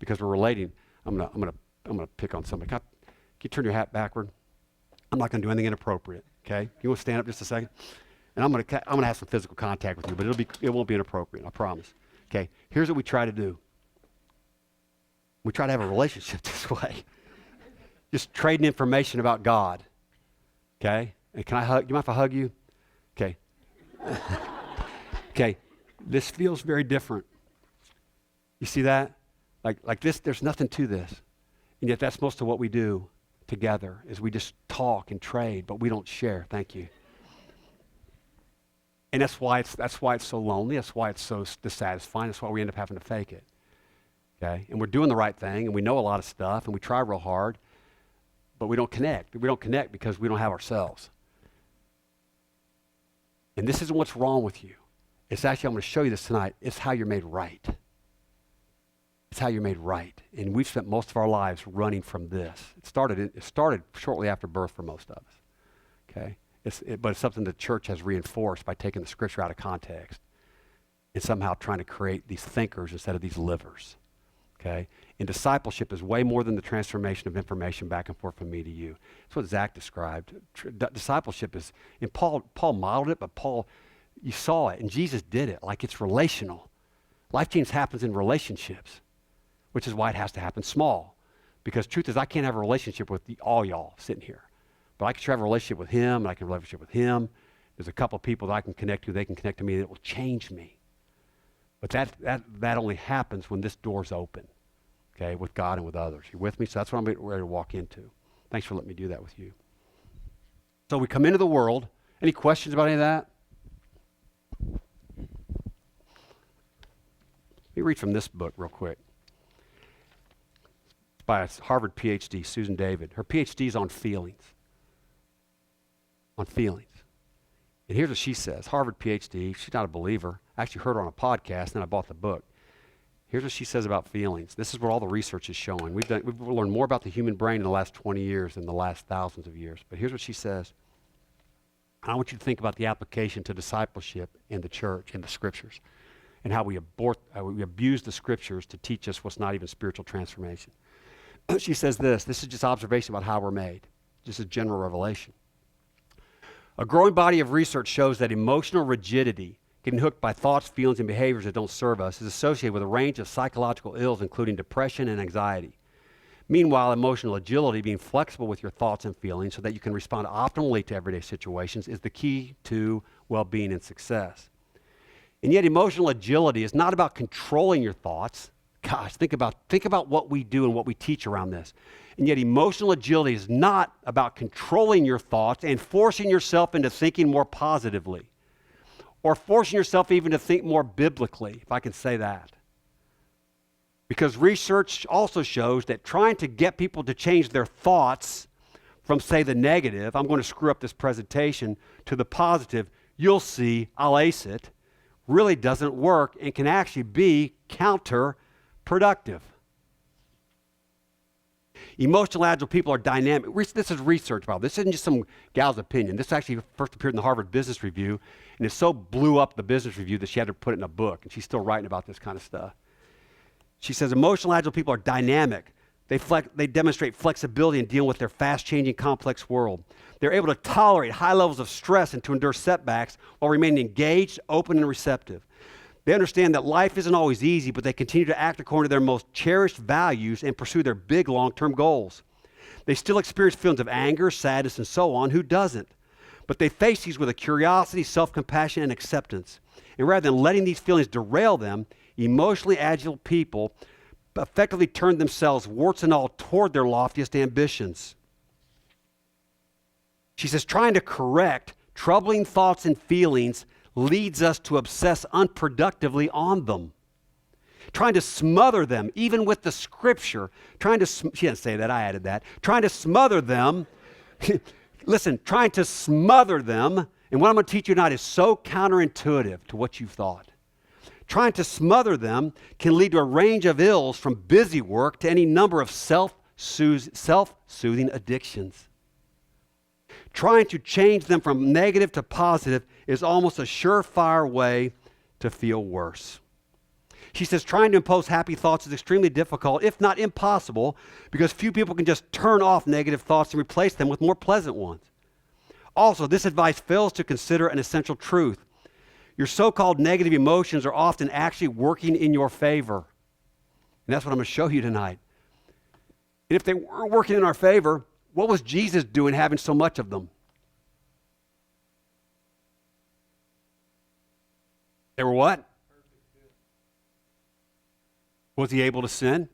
because we're relating. I'm gonna pick on somebody. Can you turn your hat backward? I'm not gonna do anything inappropriate. Okay? You want to stand up just a second? And I'm gonna have some physical contact with you, but it won't be inappropriate. I promise. Okay? Here's what we try to do. We try to have a relationship this way. Just trading information about God. Okay? And can I hug? You mind if I hug you? Okay. Okay. This feels very different. You see that? Like this, there's nothing to this. And yet that's most of what we do together is we just talk and trade, but we don't share. Thank you. And that's why it's so lonely. That's why it's so dissatisfying. That's why we end up having to fake it. Okay? And we're doing the right thing, and we know a lot of stuff, and we try real hard, but we don't connect. We don't connect because we don't have ourselves. And this isn't what's wrong with you. It's actually, I'm going to show you this tonight. It's how you're made right. It's how you're made right. And we've spent most of our lives running from this. It started shortly after birth for most of us. Okay? But it's something the church has reinforced by taking the scripture out of context and somehow trying to create these thinkers instead of these livers. Okay? And discipleship is way more than the transformation of information back and forth from me to you. That's what Zach described. Discipleship is, and Paul modeled it, but Paul, you saw it, and Jesus did it. Like it's relational. Life change happens in relationships, which is why it has to happen small. Because truth is, I can't have a relationship with all y'all sitting here. But I can have a relationship with him, and I can have a relationship with him. There's a couple of people that I can connect to, they can connect to me, and it will change me. But that only happens when this door's open, okay, with God and with others. You with me? So that's what I'm ready to walk into. Thanks for letting me do that with you. So we come into the world. Any questions about any of that? Let me read from this book real quick. It's by a Harvard PhD, Susan David. Her PhD is on feelings. On feelings. And here's what she says. Harvard PhD. She's not a believer. I actually heard her on a podcast, and then I bought the book. Here's what she says about feelings. This is what all the research is showing. We've learned more about the human brain in the last 20 years than the last thousands of years. But here's what she says. I want you to think about the application to discipleship in the church, in the scriptures, and how we abuse the scriptures to teach us what's not even spiritual transformation. She says this is just observation about how we're made, just a general revelation. A growing body of research shows that emotional rigidity, getting hooked by thoughts, feelings, and behaviors that don't serve us, is associated with a range of psychological ills, including depression and anxiety. Meanwhile, emotional agility, being flexible with your thoughts and feelings so that you can respond optimally to everyday situations, is the key to well-being and success. And yet emotional agility is not about controlling your thoughts. Gosh, think about what we do and what we teach around this. And yet emotional agility is not about controlling your thoughts and forcing yourself into thinking more positively or forcing yourself even to think more biblically, if I can say that. Because research also shows that trying to get people to change their thoughts from, say, the negative, I'm going to screw up this presentation, to the positive, you'll see, I'll ace it, really doesn't work and can actually be counterproductive. Emotional agile people are dynamic. This is research about this. This isn't just some gal's opinion. This actually first appeared in the Harvard Business Review, and it so blew up the Business Review that she had to put it in a book, and she's still writing about this kind of stuff. She says emotional agile people are dynamic. They demonstrate flexibility in dealing with their fast-changing, complex world. They're able to tolerate high levels of stress and to endure setbacks while remaining engaged, open, and receptive. They understand that life isn't always easy, but they continue to act according to their most cherished values and pursue their big long-term goals. They still experience feelings of anger, sadness, and so on. Who doesn't? But they face these with a curiosity, self-compassion, and acceptance. And rather than letting these feelings derail them, emotionally agile people effectively turn themselves, warts and all, toward their loftiest ambitions. She says, trying to correct troubling thoughts and feelings leads us to obsess unproductively on them. Trying to smother them, even with the scripture, she didn't say that, I added that. Trying to smother them, listen, trying to smother them, and what I'm going to teach you tonight is so counterintuitive to what you've thought. Trying to smother them can lead to a range of ills from busy work to any number of self-soothing addictions. Trying to change them from negative to positive is almost a surefire way to feel worse. She says, trying to impose happy thoughts is extremely difficult, if not impossible, because few people can just turn off negative thoughts and replace them with more pleasant ones. Also, this advice fails to consider an essential truth. Your so-called negative emotions are often actually working in your favor. And that's what I'm going to show you tonight. And if they weren't working in our favor, what was Jesus doing having so much of them? They were what? Was he able to sin?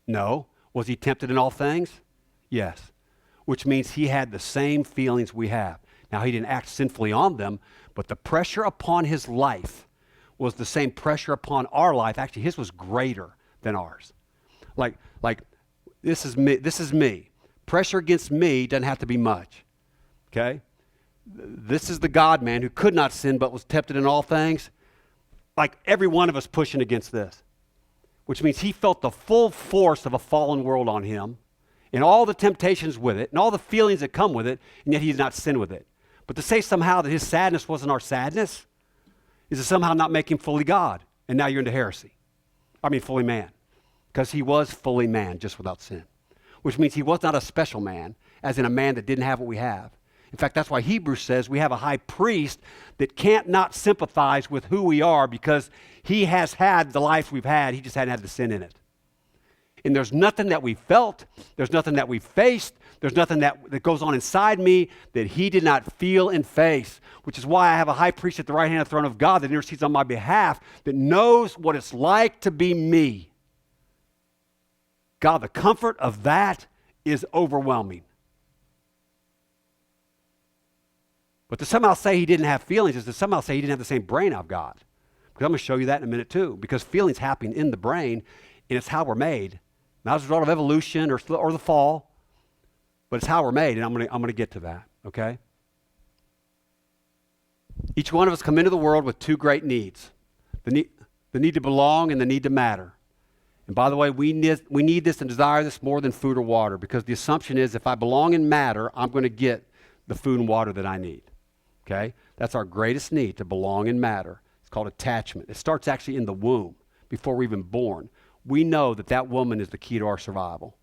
No. Was he tempted in all things? Yes. Which means he had the same feelings we have. Now, he didn't act sinfully on them, but the pressure upon his life was the same pressure upon our life. Actually, his was greater than ours. Like this is me. Pressure against me doesn't have to be much. Okay? This is the God-man who could not sin but was tempted in all things. Like every one of us pushing against this. Which means he felt the full force of a fallen world on him and all the temptations with it and all the feelings that come with it, and yet he did not sin with it. But to say somehow that his sadness wasn't our sadness is to somehow not make him fully God. And now you're into heresy. I mean fully man. Because he was fully man, just without sin. Which means he was not a special man, as in a man that didn't have what we have. In fact, that's why Hebrews says we have a high priest that can't not sympathize with who we are because he has had the life we've had. He just hadn't had the sin in it. And there's nothing that we felt, there's nothing that we faced, there's nothing that goes on inside me that he did not feel and face, which is why I have a high priest at the right hand of the throne of God that intercedes on my behalf, that knows what it's like to be me. God, the comfort of that is overwhelming. But to somehow say he didn't have feelings is to somehow say he didn't have the same brain I've got. Because I'm going to show you that in a minute too. Because feelings happen in the brain, and it's how we're made. Not as a result of evolution or the fall, but it's how we're made, and I'm going to get to that, okay? Each one of us come into the world with two great needs. The need to belong and the need to matter. And by the way, we need this and desire this more than food or water, because the assumption is if I belong and matter, I'm going to get the food and water that I need. Okay? That's our greatest need, to belong and matter. It's called attachment. It starts actually in the womb, before we're even born. We know that that woman is the key to our survival.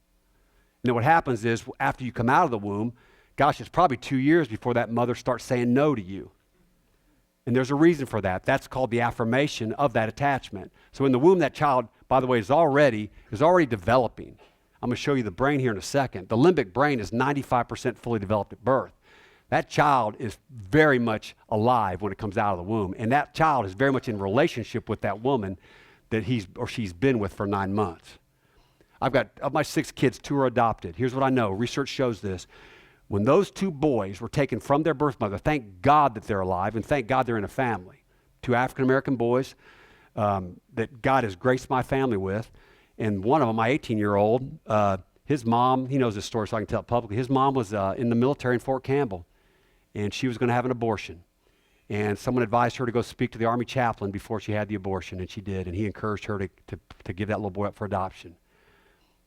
And then what happens is, after you come out of the womb, gosh, it's probably 2 years before that mother starts saying no to you. And there's a reason for that. That's called the affirmation of that attachment. So in the womb, that child, by the way, is already developing. I'm going to show you the brain here in a second. The limbic brain is 95% fully developed at birth. That child is very much alive when it comes out of the womb. And that child is very much in relationship with that woman that he's or she's been with for 9 months. I've got, of my 6 kids, 2 are adopted. Here's what I know. Research shows this. When those 2 boys were taken from their birth mother, thank God that they're alive, and thank God they're in a family. 2 African-American boys that God has graced my family with. And one of them, my 18-year-old, his mom, he knows this story so I can tell it publicly. His mom was in the military in Fort Campbell, and she was going to have an abortion. And someone advised her to go speak to the Army chaplain before she had the abortion, and she did. And he encouraged her to give that little boy up for adoption.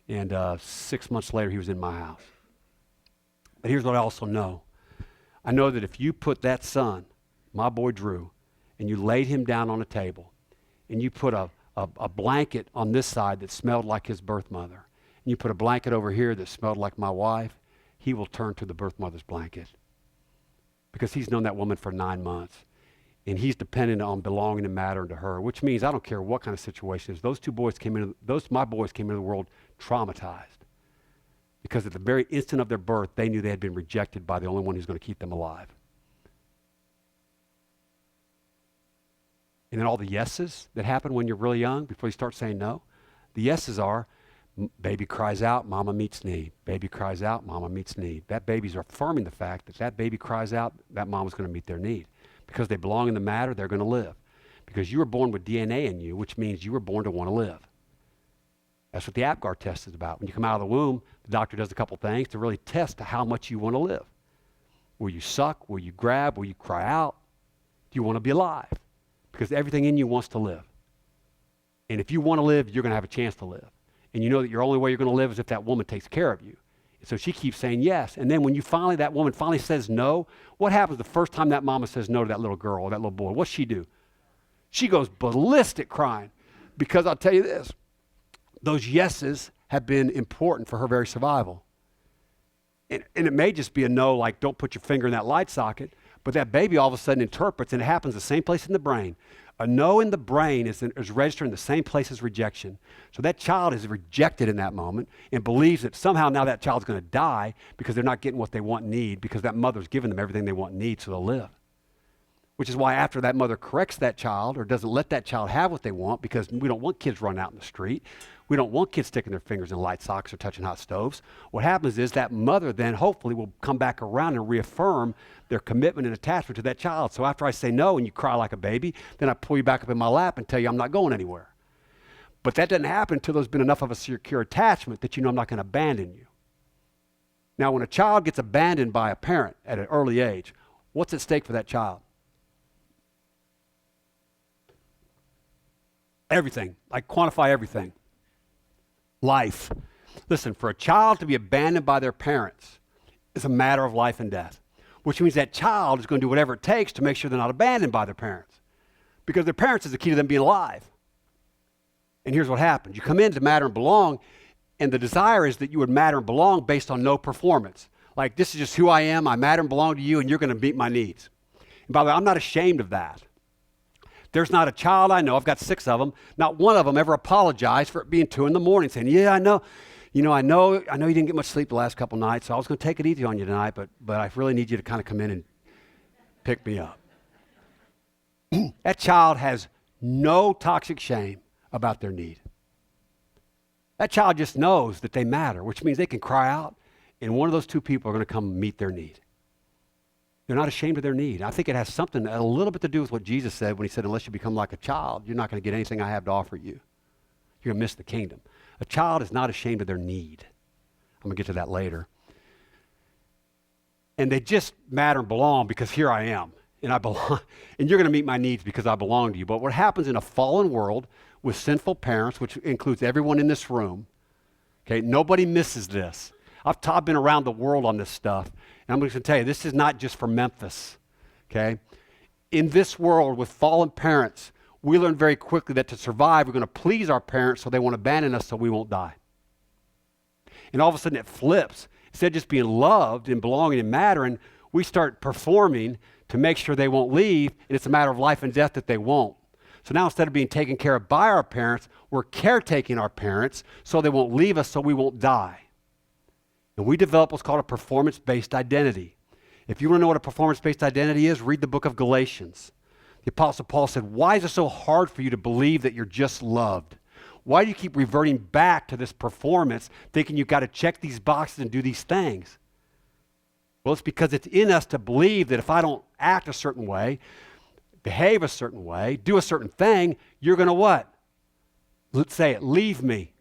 And 6 months later, he was in my house. But here's what I also know. I know that if you put that son, my boy Drew, and you laid him down on a table, and you put a blanket on this side that smelled like his birth mother, and you put a blanket over here that smelled like my wife, he will turn to the birth mother's blanket. Because he's known that woman for 9 months. And he's dependent on belonging and mattering to her, which means I don't care what kind of situation it is. My boys came into the world traumatized. Because at the very instant of their birth, they knew they had been rejected by the only one who's going to keep them alive. And then all the yeses that happen when you're really young, before you start saying no, the yeses are, baby cries out, mama meets need. Baby cries out, mama meets need. That baby's affirming the fact that that baby cries out, that mama's going to meet their need. Because they belong in the matter, they're going to live. Because you were born with DNA in you, which means you were born to want to live. That's what the Apgar test is about. When you come out of the womb, the doctor does a couple things to really test how much you want to live. Will you suck? Will you grab? Will you cry out? Do you want to be alive? Because everything in you wants to live. And if you want to live, you're going to have a chance to live. And you know that your only way you're going to live is if that woman takes care of you. And so she keeps saying yes. And then when that woman finally says no, what happens the first time that mama says no to that little girl or that little boy? What's she do? She goes ballistic crying. Because I'll tell you this, those yeses have been important for her very survival. And it may just be a no, like don't put your finger in that light socket, but that baby all of a sudden interprets, and it happens the same place in the brain. A no in the brain is registered in the same place as rejection. So that child is rejected in that moment and believes that somehow now that child's going to die because they're not getting what they want and need because that mother's given them everything they want and need so they'll live. Which is why after that mother corrects that child or doesn't let that child have what they want, because we don't want kids running out in the street. We don't want kids sticking their fingers in light sockets or touching hot stoves. What happens is that mother then hopefully will come back around and reaffirm their commitment and attachment to that child. So after I say no and you cry like a baby, then I pull you back up in my lap and tell you I'm not going anywhere. But that doesn't happen until there's been enough of a secure attachment that you know I'm not going to abandon you. Now, when a child gets abandoned by a parent at an early age, what's at stake for that child? Everything. I quantify everything. Life. Listen, for a child to be abandoned by their parents is a matter of life and death, which means that child is going to do whatever it takes to make sure they're not abandoned by their parents, because their parents is the key to them being alive. And here's what happens. You come in to matter and belong, and the desire is that you would matter and belong based on no performance. Like, this is just who I am, I matter and belong to you, and you're going to meet my needs. And by the way, I'm not ashamed of that. There's not a child I know, I've got 6 of them, not one of them ever apologized for it being 2 in the morning, saying, yeah, I know you didn't get much sleep the last couple nights, so I was going to take it easy on you tonight, but I really need you to kind of come in and pick me up. That child has no toxic shame about their need. That child just knows that they matter, which means they can cry out, and one of those 2 people are going to come meet their need. They're not ashamed of their need. I think it has something, a little bit to do with what Jesus said when he said, unless you become like a child, you're not going to get anything I have to offer you. You're going to miss the kingdom. A child is not ashamed of their need. I'm going to get to that later. And they just matter and belong because here I am, and I belong, and you're going to meet my needs because I belong to you. But what happens in a fallen world with sinful parents, which includes everyone in this room, okay, nobody misses this. I've been around the world on this stuff, and I'm going to tell you, this is not just for Memphis, okay? In this world with fallen parents, we learn very quickly that to survive, we're going to please our parents so they won't abandon us so we won't die. And all of a sudden it flips. Instead of just being loved and belonging and mattering, we start performing to make sure they won't leave, and it's a matter of life and death that they won't. So now instead of being taken care of by our parents, we're caretaking our parents so they won't leave us so we won't die. And we develop what's called a performance-based identity. If you want to know what a performance-based identity is, read the book of Galatians. The Apostle Paul said, why is it so hard for you to believe that you're just loved? Why do you keep reverting back to this performance, thinking you've got to check these boxes and do these things? Well, it's because it's in us to believe that if I don't act a certain way, behave a certain way, do a certain thing, you're going to what? Let's say it, leave me.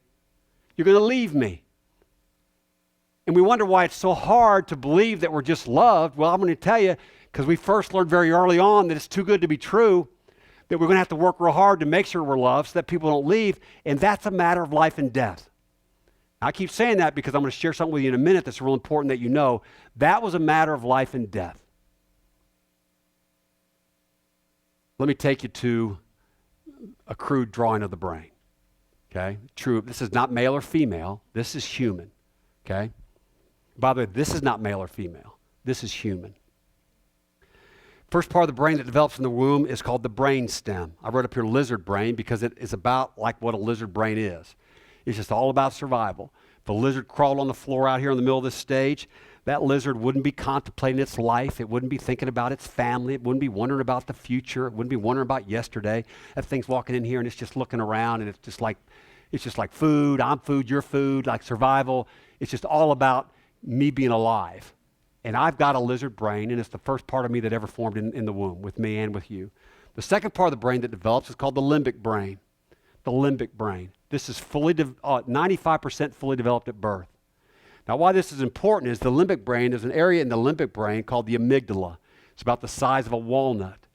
You're going to leave me. And we wonder why it's so hard to believe that we're just loved. Well, I'm going to tell you, because we first learned very early on that it's too good to be true, that we're going to have to work real hard to make sure we're loved so that people don't leave, and that's a matter of life and death. I keep saying that because I'm going to share something with you in a minute that's real important that you know. That was a matter of life and death. Let me take you to a crude drawing of the brain, okay? True, this is not male or female. This is human, okay? By the way, this is not male or female. This is human. First part of the brain that develops in the womb is called the brain stem. I wrote up here lizard brain because it is about like what a lizard brain is. It's just all about survival. If a lizard crawled on the floor out here in the middle of this stage, that lizard wouldn't be contemplating its life. It wouldn't be thinking about its family. It wouldn't be wondering about the future. It wouldn't be wondering about yesterday. That thing's walking in here and it's just looking around and it's just like food, I'm food, you're food, like survival. It's just all about me being alive. And I've got a lizard brain, and it's the first part of me that ever formed in the womb with me and with you. The second part of the brain that develops is called the limbic brain. The limbic brain. This is 95% fully developed at birth. Now, why this is important is the limbic brain, there's an area in the limbic brain called the amygdala. It's about the size of a walnut.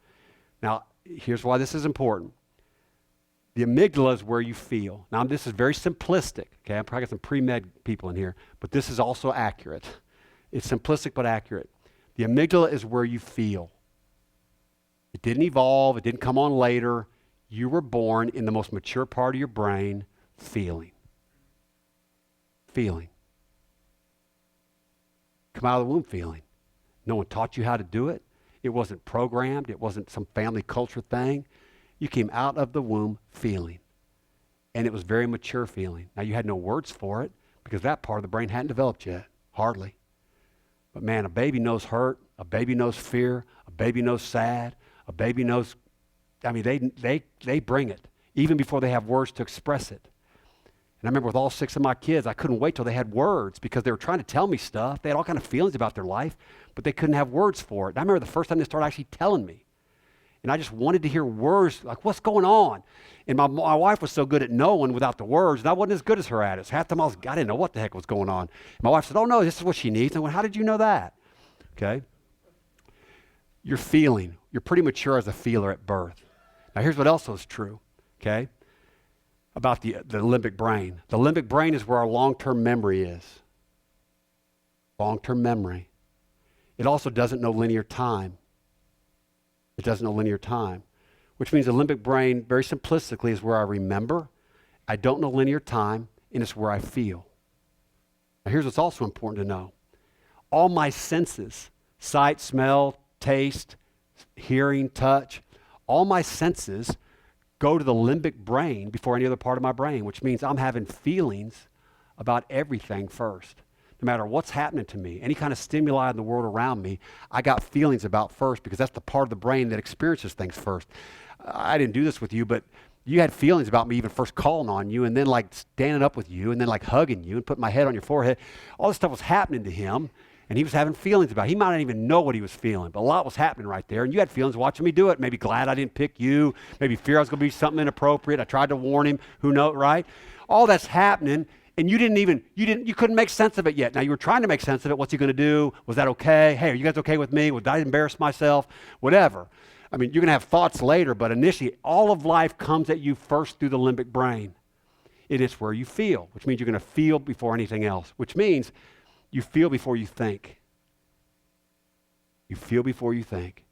Now, here's why this is important. The amygdala is where you feel. Now, this is very simplistic, okay? I'm probably got some pre-med people in here, but this is also accurate. It's simplistic but accurate. The amygdala is where you feel. It didn't evolve. It didn't come on later. You were born in the most mature part of your brain, feeling. Feeling. Come out of the womb feeling. No one taught you how to do it. It wasn't programmed. It wasn't some family culture thing. You came out of the womb feeling. And it was very mature feeling. Now, you had no words for it because that part of the brain hadn't developed yet. Hardly. But man, a baby knows hurt. A baby knows fear. A baby knows sad. A baby knows, I mean, they bring it even before they have words to express it. And I remember with all 6 of my kids, I couldn't wait till they had words because they were trying to tell me stuff. They had all kind of feelings about their life, but they couldn't have words for it. And I remember the first time they started actually telling me. And I just wanted to hear words, like, what's going on? And my wife was so good at knowing without the words, and I wasn't as good as her at it. So half the time I didn't know what the heck was going on. And my wife said, oh, no, this is what she needs. And I went, how did you know that? Okay. You're feeling. You're pretty mature as a feeler at birth. Now, here's what else is true, okay, about the limbic brain. The limbic brain is where our long-term memory is. Long-term memory. It also doesn't know linear time. It doesn't know linear time, which means the limbic brain, very simplistically, is where I remember. I don't know linear time, and it's where I feel. Now, here's what's also important to know. All my senses, sight, smell, taste, hearing, touch, all my senses go to the limbic brain before any other part of my brain, which means I'm having feelings about everything first. No matter what's happening to me, any kind of stimuli in the world around me, I got feelings about first because that's the part of the brain that experiences things first. I didn't do this with you, but you had feelings about me even first calling on you and then like standing up with you and then like hugging you and putting my head on your forehead. All this stuff was happening to him, and he was having feelings about it. He might not even know what he was feeling, but a lot was happening right there, and you had feelings watching me do it. Maybe glad I didn't pick you, maybe fear I was going to be something inappropriate. I tried to warn him, who knows, right? All that's happening. And you couldn't make sense of it yet. Now, you were trying to make sense of it. What's he going to do? Was that okay? Hey, are you guys okay with me? Did I embarrass myself? Whatever. I mean, you're going to have thoughts later, but initially, all of life comes at you first through the limbic brain. It is where you feel, which means you're going to feel before anything else, which means you feel before you think. You feel before you think.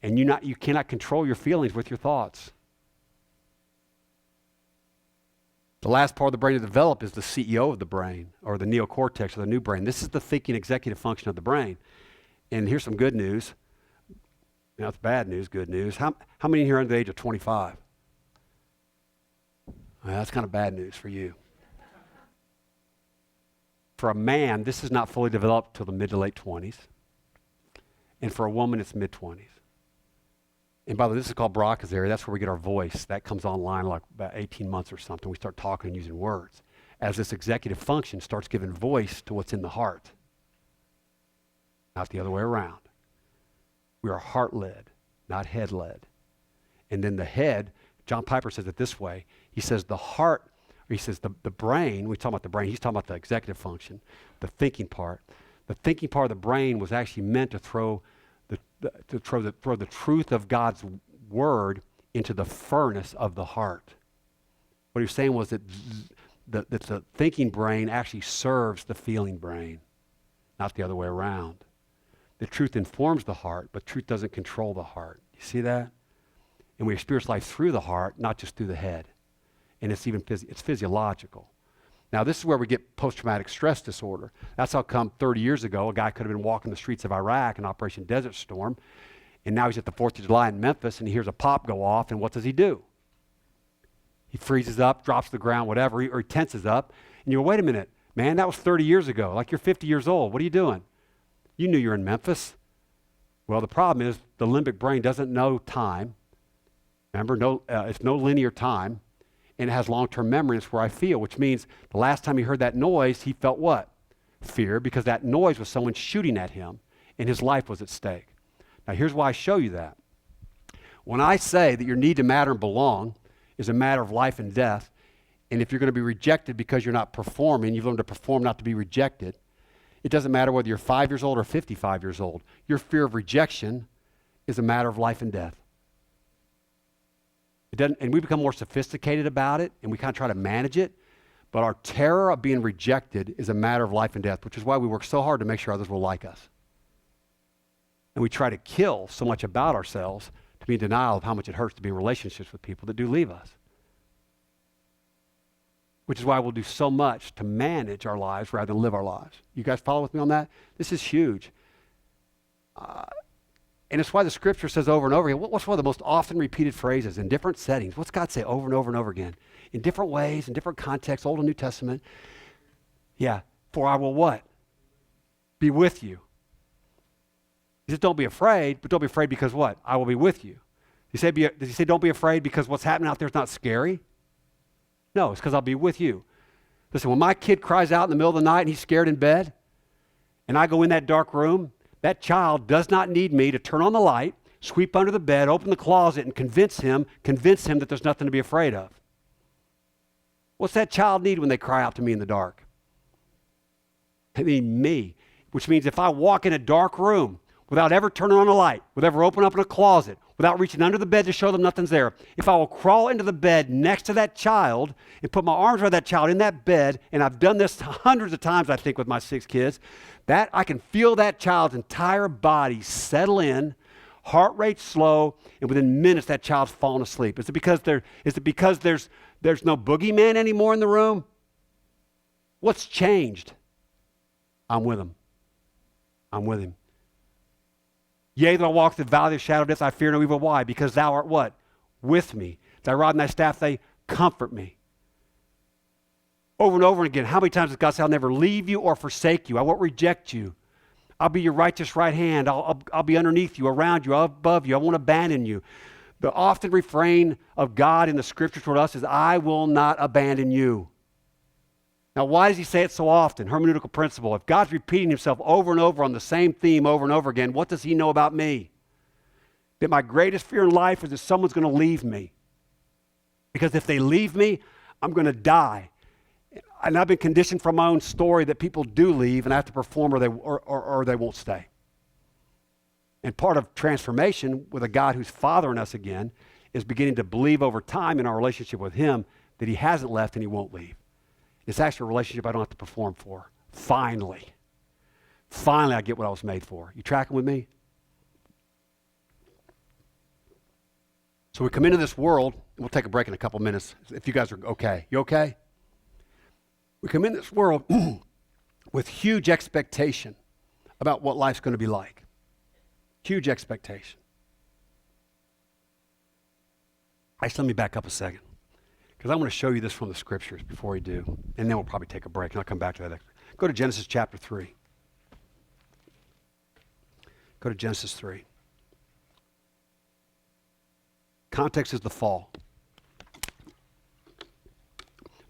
And you cannot control your feelings with your thoughts. The last part of the brain to develop is the CEO of the brain, or the neocortex, or the new brain. This is the thinking executive function of the brain. And here's some good news. Now, it's bad news, good news. How many here are under the age of 25? Well, that's kind of bad news for you. For a man, this is not fully developed till the mid to late 20s. And for a woman, it's mid-20s. And by the way, this is called Broca's area. That's where we get our voice. That comes online like about 18 months or something. We start talking and using words. As this executive function starts giving voice to what's in the heart. Not the other way around. We are heart-led, not head-led. And then the head, John Piper says it this way. He says the heart, or he says the brain, we talk about the brain, he's talking about the executive function, the thinking part. The thinking part of the brain was actually meant to throw the truth of God's word into the furnace of the heart. What he was saying was that the thinking brain actually serves the feeling brain, not the other way around. The truth informs the heart, but truth doesn't control the heart. You see that? And we experience life through the heart, not just through the head. And it's even it's physiological. Now, this is where we get post-traumatic stress disorder. That's how come 30 years ago, a guy could have been walking the streets of Iraq in Operation Desert Storm, and now he's at the 4th of July in Memphis, and he hears a pop go off, and what does he do? He freezes up, drops to the ground, whatever, or he tenses up, and you go, wait a minute, man, that was 30 years ago. Like, you're 50 years old. What are you doing? You knew you were in Memphis. Well, the problem is the limbic brain doesn't know time. Remember, it's no linear time. And it has long-term memory. It's where I feel, which means the last time he heard that noise, he felt what? Fear, because that noise was someone shooting at him, and his life was at stake. Now, here's why I show you that. When I say that your need to matter and belong is a matter of life and death, and if you're going to be rejected because you're not performing, you've learned to perform, not to be rejected, it doesn't matter whether you're 5 years old or 55 years old. Your fear of rejection is a matter of life and death. And we become more sophisticated about it, and we kind of try to manage it, but our terror of being rejected is a matter of life and death, which is why we work so hard to make sure others will like us. And we try to kill so much about ourselves to to be in denial of how much it hurts to be in relationships with people that do leave us. Which is why we'll do so much to manage our lives rather than live our lives. You guys follow with me on that? This is huge. And it's why the scripture says over and over again, what's one of the most often repeated phrases in different settings? What's God say over and over and over again? In different ways, in different contexts, Old and New Testament. Yeah, for I will what? Be with you. He says, don't be afraid, but don't be afraid because what? I will be with you. Does he say don't be afraid because what's happening out there is not scary? No, it's because I'll be with you. Listen, when my kid cries out in the middle of the night and he's scared in bed, and I go in that dark room, that child does not need me to turn on the light, sweep under the bed, open the closet, and convince him that there's nothing to be afraid of. What's that child need when they cry out to me in the dark? I mean, me. Which means if I walk in a dark room without ever turning on a light, without ever opening up in a closet, without reaching under the bed to show them nothing's there, if I will crawl into the bed next to that child and put my arms around that child in that bed, and I've done this hundreds of times, I think, with my 6 kids, that I can feel that child's entire body settle in, heart rate slow, and within minutes that child's fallen asleep. Is it because there's no boogeyman anymore in the room? What's changed? I'm with him. I'm with him. Yea, though I walk through the valley of the shadow of death, I fear no evil. Why? Because thou art what? With me. Thy rod and thy staff, they comfort me. Over and over again, how many times does God say, I'll never leave you or forsake you. I won't reject you. I'll be your righteous right hand. I'll be underneath you, around you, above you. I won't abandon you. The often refrain of God in the scripture toward us is, I will not abandon you. Now, why does he say it so often? Hermeneutical principle. If God's repeating himself over and over on the same theme over and over again, what does he know about me? That my greatest fear in life is that someone's going to leave me. Because if they leave me, I'm going to die. And I've been conditioned from my own story that people do leave and I have to perform or they won't stay. And part of transformation with a God who's fathering us again is beginning to believe over time in our relationship with him that he hasn't left and he won't leave. It's actually a relationship I don't have to perform for. Finally, I get what I was made for. You tracking with me? So we come into this world, and we'll take a break in a couple minutes if you guys are okay. You okay? We come into this world with huge expectation about what life's going to be like. Huge expectation. Actually, let me back up a second, because I want to show you this from the scriptures before we do, and then we'll probably take a break, and I'll come back to that. Go to Genesis chapter 3. Go to Genesis 3. Context is the fall.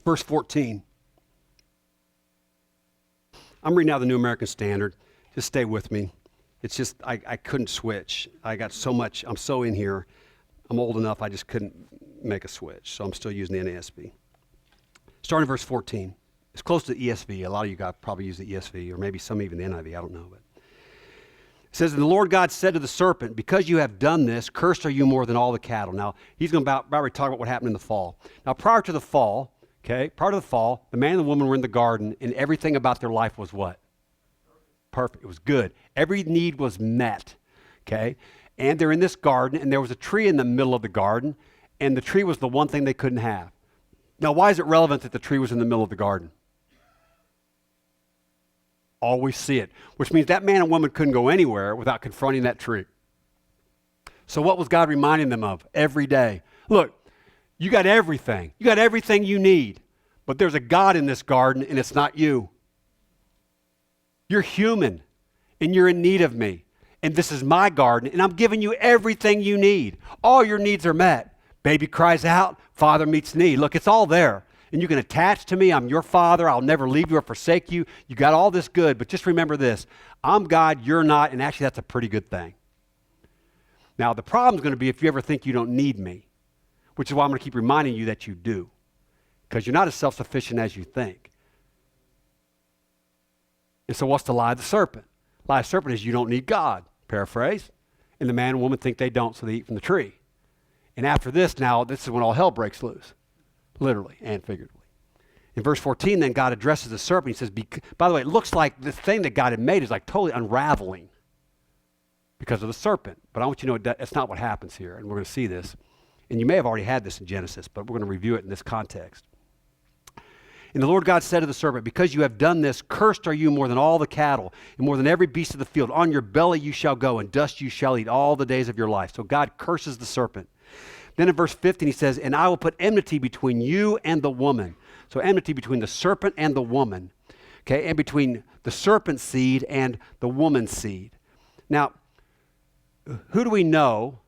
Verse 14. I'm reading out the New American Standard. Just stay with me. It's just, I couldn't switch. I got so much, I'm so in here. I'm old enough, I just couldn't make a switch. So I'm still using the NASB. Starting in verse 14. It's close to the ESV. A lot of you guys probably use the ESV, or maybe some even the NIV, I don't know. But it says, and the Lord God said to the serpent, because you have done this, cursed are you more than all the cattle. Now, he's going to about talk about what happened in the fall. Now, prior to the fall, the man and the woman were in the garden, and everything about their life was what? Perfect. It was good. Every need was met, okay? And they're in this garden, and there was a tree in the middle of the garden, and the tree was the one thing they couldn't have. Now, why is it relevant that the tree was in the middle of the garden? Always see it, which means that man and woman couldn't go anywhere without confronting that tree. So what was God reminding them of every day? Look, you got everything. You got everything you need, but there's a God in this garden, and it's not you. You're human, and you're in need of me, and this is my garden, and I'm giving you everything you need. All your needs are met. Baby cries out, father meets need. Look, it's all there. And you can attach to me. I'm your father. I'll never leave you or forsake you. You got all this good, but just remember this. I'm God, you're not, and actually that's a pretty good thing. Now, the problem's going to be if you ever think you don't need me, which is why I'm going to keep reminding you that you do, because you're not as self-sufficient as you think. And so what's the lie of the serpent? The lie of the serpent is you don't need God, paraphrase. And the man and woman think they don't, so they eat from the tree. And after this, now, this is when all hell breaks loose. Literally and figuratively. In verse 14, then God addresses the serpent. He says, by the way, it looks like the thing that God had made is like totally unraveling. because of the serpent. But I want you to know that's not what happens here, and we're going to see this. And you may have already had this in Genesis, but we're going to review it in this context. And the Lord God said to the serpent, because you have done this, cursed are you more than all the cattle, and more than every beast of the field. On your belly you shall go, and dust you shall eat all the days of your life. So God curses the serpent. Then in verse 15 he says, and I will put enmity between you and the woman. So enmity between the serpent and the woman, okay, and between the serpent's seed and the woman's seed. Now, who do we know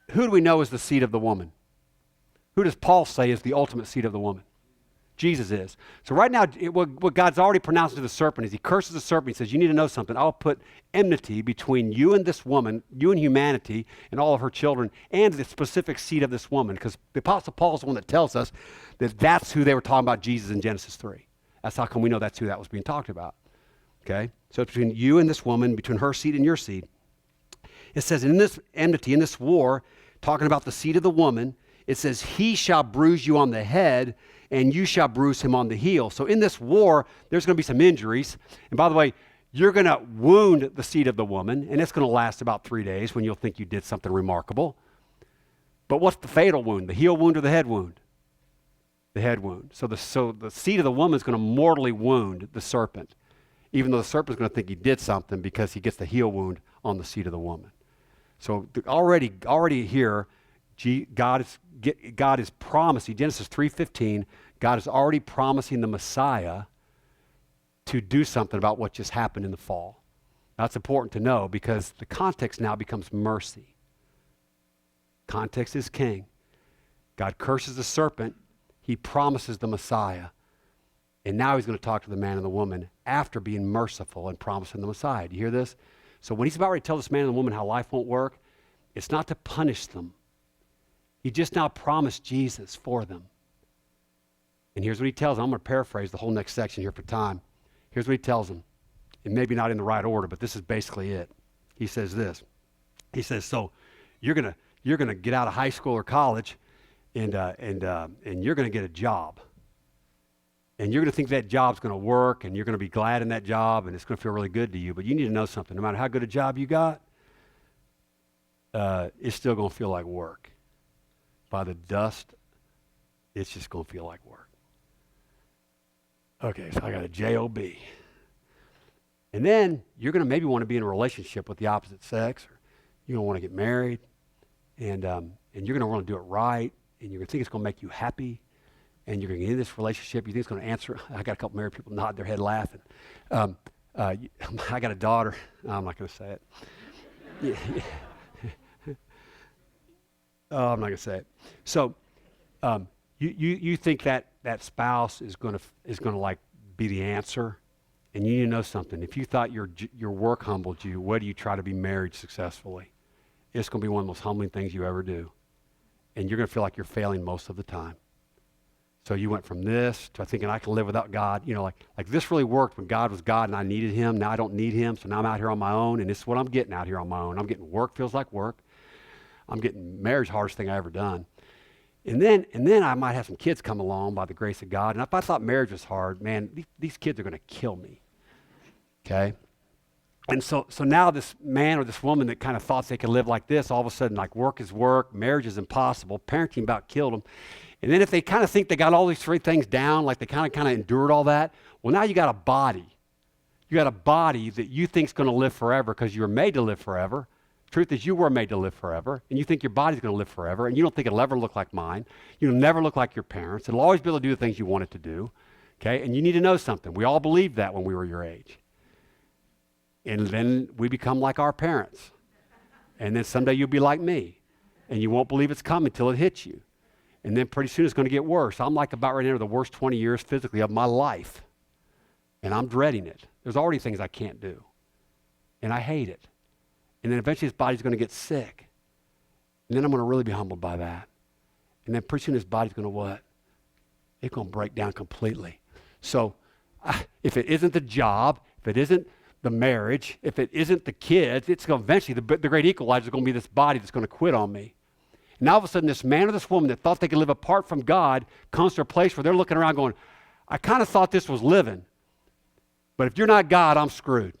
is the seed of the woman? Who does Paul say is the ultimate seed of the woman? Jesus is. So right now, what God's already pronounced to the serpent is he curses the serpent. He says, you need to know something. I'll put enmity between you and this woman, you and humanity, and all of her children, and the specific seed of this woman. Because the Apostle Paul is the one that tells us that that's who they were talking about Jesus in Genesis 3. That's how come we know that's who that was being talked about. Okay? So it's between you and this woman, between her seed and your seed. It says in this enmity, in this war, talking about the seed of the woman, it says, he shall bruise you on the head, and you shall bruise him on the heel. So in this war, there's going to be some injuries. And by the way, you're going to wound the seed of the woman, and it's going to last about 3 days when you'll think you did something remarkable. But what's the fatal wound? The heel wound or the head wound? The head wound. So the seed of the woman is going to mortally wound the serpent, even though the serpent is going to think he did something because he gets the heel wound on the seed of the woman. So already here, God is promising, Genesis 3:15, God is already promising the Messiah to do something about what just happened in the fall. That's important to know because the context now becomes mercy. Context is king. God curses the serpent. He promises the Messiah. And now he's going to talk to the man and the woman after being merciful and promising the Messiah. Do you hear this? So when he's about ready to tell this man and the woman how life won't work, it's not to punish them. He just now promised Jesus for them. And here's what he tells them. I'm going to paraphrase the whole next section here for time. Here's what he tells them. And maybe not in the right order, but this is basically it. He says this. He says, so you're going to get out of high school or college and you're going to get a job. And you're going to think that job's going to work and you're going to be glad in that job and it's going to feel really good to you. But you need to know something. No matter how good a job you got, it's still going to feel like work. By the dust, it's just going to feel like work. Okay, so I got a job. And then you're going to maybe want to be in a relationship with the opposite sex, or you're going to want to get married, and you're going to want to do it right, and you're going to think it's going to make you happy, and you're going to get in this relationship. You think it's going to answer. I got a couple married people nod their head laughing. I got a daughter. No, I'm not going to say it. Oh, I'm not going to say it. So you think that spouse is going to like be the answer, and you need to know something. If you thought your work humbled you, whether you try to be married successfully, it's going to be one of the most humbling things you ever do, and you're going to feel like you're failing most of the time. So you went from this to thinking I can live without God. You know, like this really worked when God was God and I needed him. Now I don't need him, so now I'm out here on my own, and this is what I'm getting out here on my own. I'm getting work feels like work. I'm getting marriage hardest thing I ever done. And then I might have some kids come along by the grace of God. And if I thought marriage was hard, man, these kids are going to kill me. Okay? And so now this man or this woman that kind of thought they could live like this, all of a sudden, like work is work, marriage is impossible, parenting about killed them. And then if they kind of think they got all these three things down, like they kind of endured all that, well, now you got a body. You got a body that you think's going to live forever because you were made to live forever. Truth is, you were made to live forever, and you think your body's going to live forever, and you don't think it'll ever look like mine. You'll never look like your parents. It'll always be able to do the things you want it to do, okay? And you need to know something. We all believed that when we were your age. And then we become like our parents. And then someday you'll be like me, and you won't believe it's coming until it hits you. And then pretty soon it's going to get worse. I'm like about ready to enter the worst 20 years physically of my life, and I'm dreading it. There's already things I can't do, and I hate it. And then eventually his body's going to get sick. And then I'm going to really be humbled by that. And then pretty soon his body's going to what? It's going to break down completely. So if it isn't the job, if it isn't the marriage, if it isn't the kids, it's going to eventually, the great equalizer is going to be this body that's going to quit on me. And all of a sudden this man or this woman that thought they could live apart from God comes to a place where they're looking around going, I kind of thought this was living. But if you're not God, I'm screwed.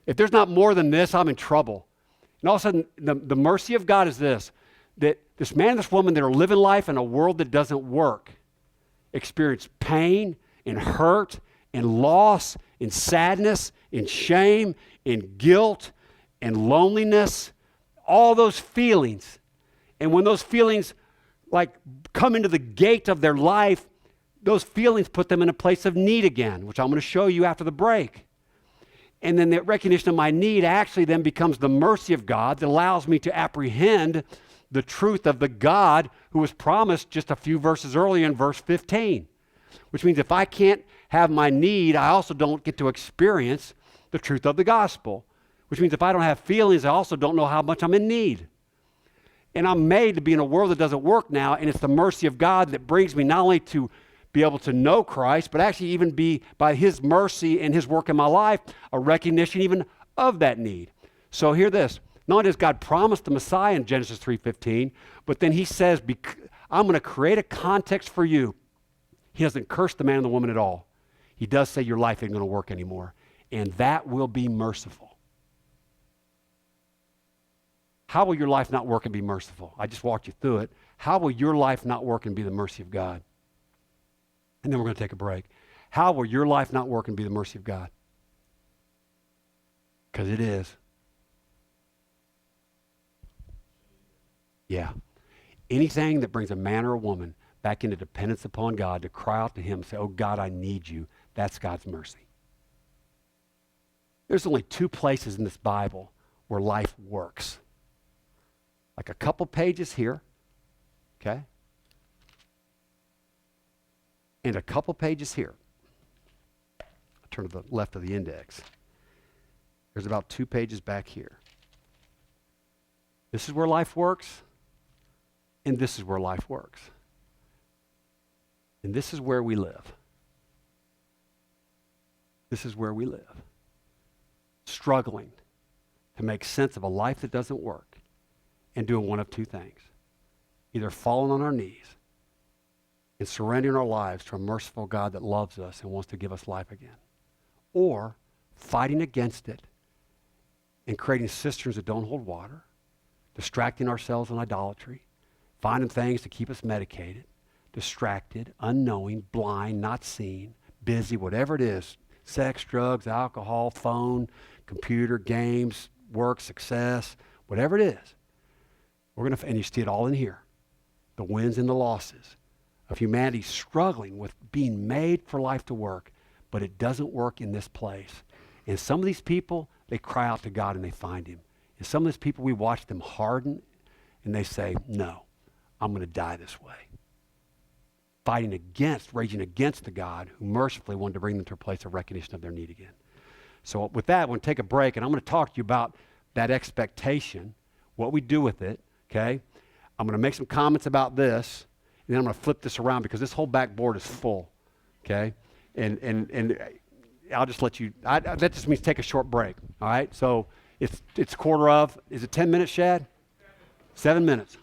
If there's not more than this, I'm in trouble. And all of a sudden, the mercy of God is this, that this man and this woman that are living life in a world that doesn't work experience pain and hurt and loss and sadness and shame and guilt and loneliness, all those feelings. And when those feelings like come into the gate of their life, those feelings put them in a place of need again, which I'm going to show you after the break. And then that recognition of my need actually then becomes the mercy of God that allows me to apprehend the truth of the God who was promised just a few verses earlier in verse 15. Which means if I can't have my need, I also don't get to experience the truth of the gospel. Which means if I don't have feelings, I also don't know how much I'm in need. And I'm made to be in a world that doesn't work now, and it's the mercy of God that brings me not only to be able to know Christ, but actually even be, by his mercy and his work in my life, a recognition even of that need. So hear this. Not only does God promise the Messiah in Genesis 3:15, but then he says, I'm going to create a context for you. He doesn't curse the man and the woman at all. He does say your life ain't going to work anymore. And that will be merciful. How will your life not work and be merciful? I just walked you through it. How will your life not work and be the mercy of God? And then we're going to take a break. How will your life not work and be the mercy of God? Because it is. Yeah. Anything that brings a man or a woman back into dependence upon God to cry out to him and say, oh God, I need you, that's God's mercy. There's only two places in this Bible where life works. Like a couple pages here, okay? And a couple pages here. I'll turn to the left of the index. There's about 2 pages back here. This is where life works, and this is where life works. And this is where we live. This is where we live. Struggling to make sense of a life that doesn't work and doing one of two things. Either falling on our knees and surrendering our lives to a merciful God that loves us and wants to give us life again. Or fighting against it and creating cisterns that don't hold water, distracting ourselves in idolatry, finding things to keep us medicated, distracted, unknowing, blind, not seen, busy, whatever it is, sex, drugs, alcohol, phone, computer, games, work, success, whatever it is. And you see it all in here. The wins and the losses of humanity struggling with being made for life to work, but it doesn't work in this place. And some of these people, they cry out to God and they find him. And some of these people, we watch them harden and they say, no, I'm going to die this way. Raging against the God who mercifully wanted to bring them to a place of recognition of their need again. So with that, we're going to take a break, and I'm going to talk to you about that expectation, what we do with it, okay? I'm going to make some comments about this, and then I'm going to flip this around because this whole backboard is full, okay? And I'll just let you, that just means take a short break, all right? So it's quarter of, is it 10 minutes, Shad? 7 minutes.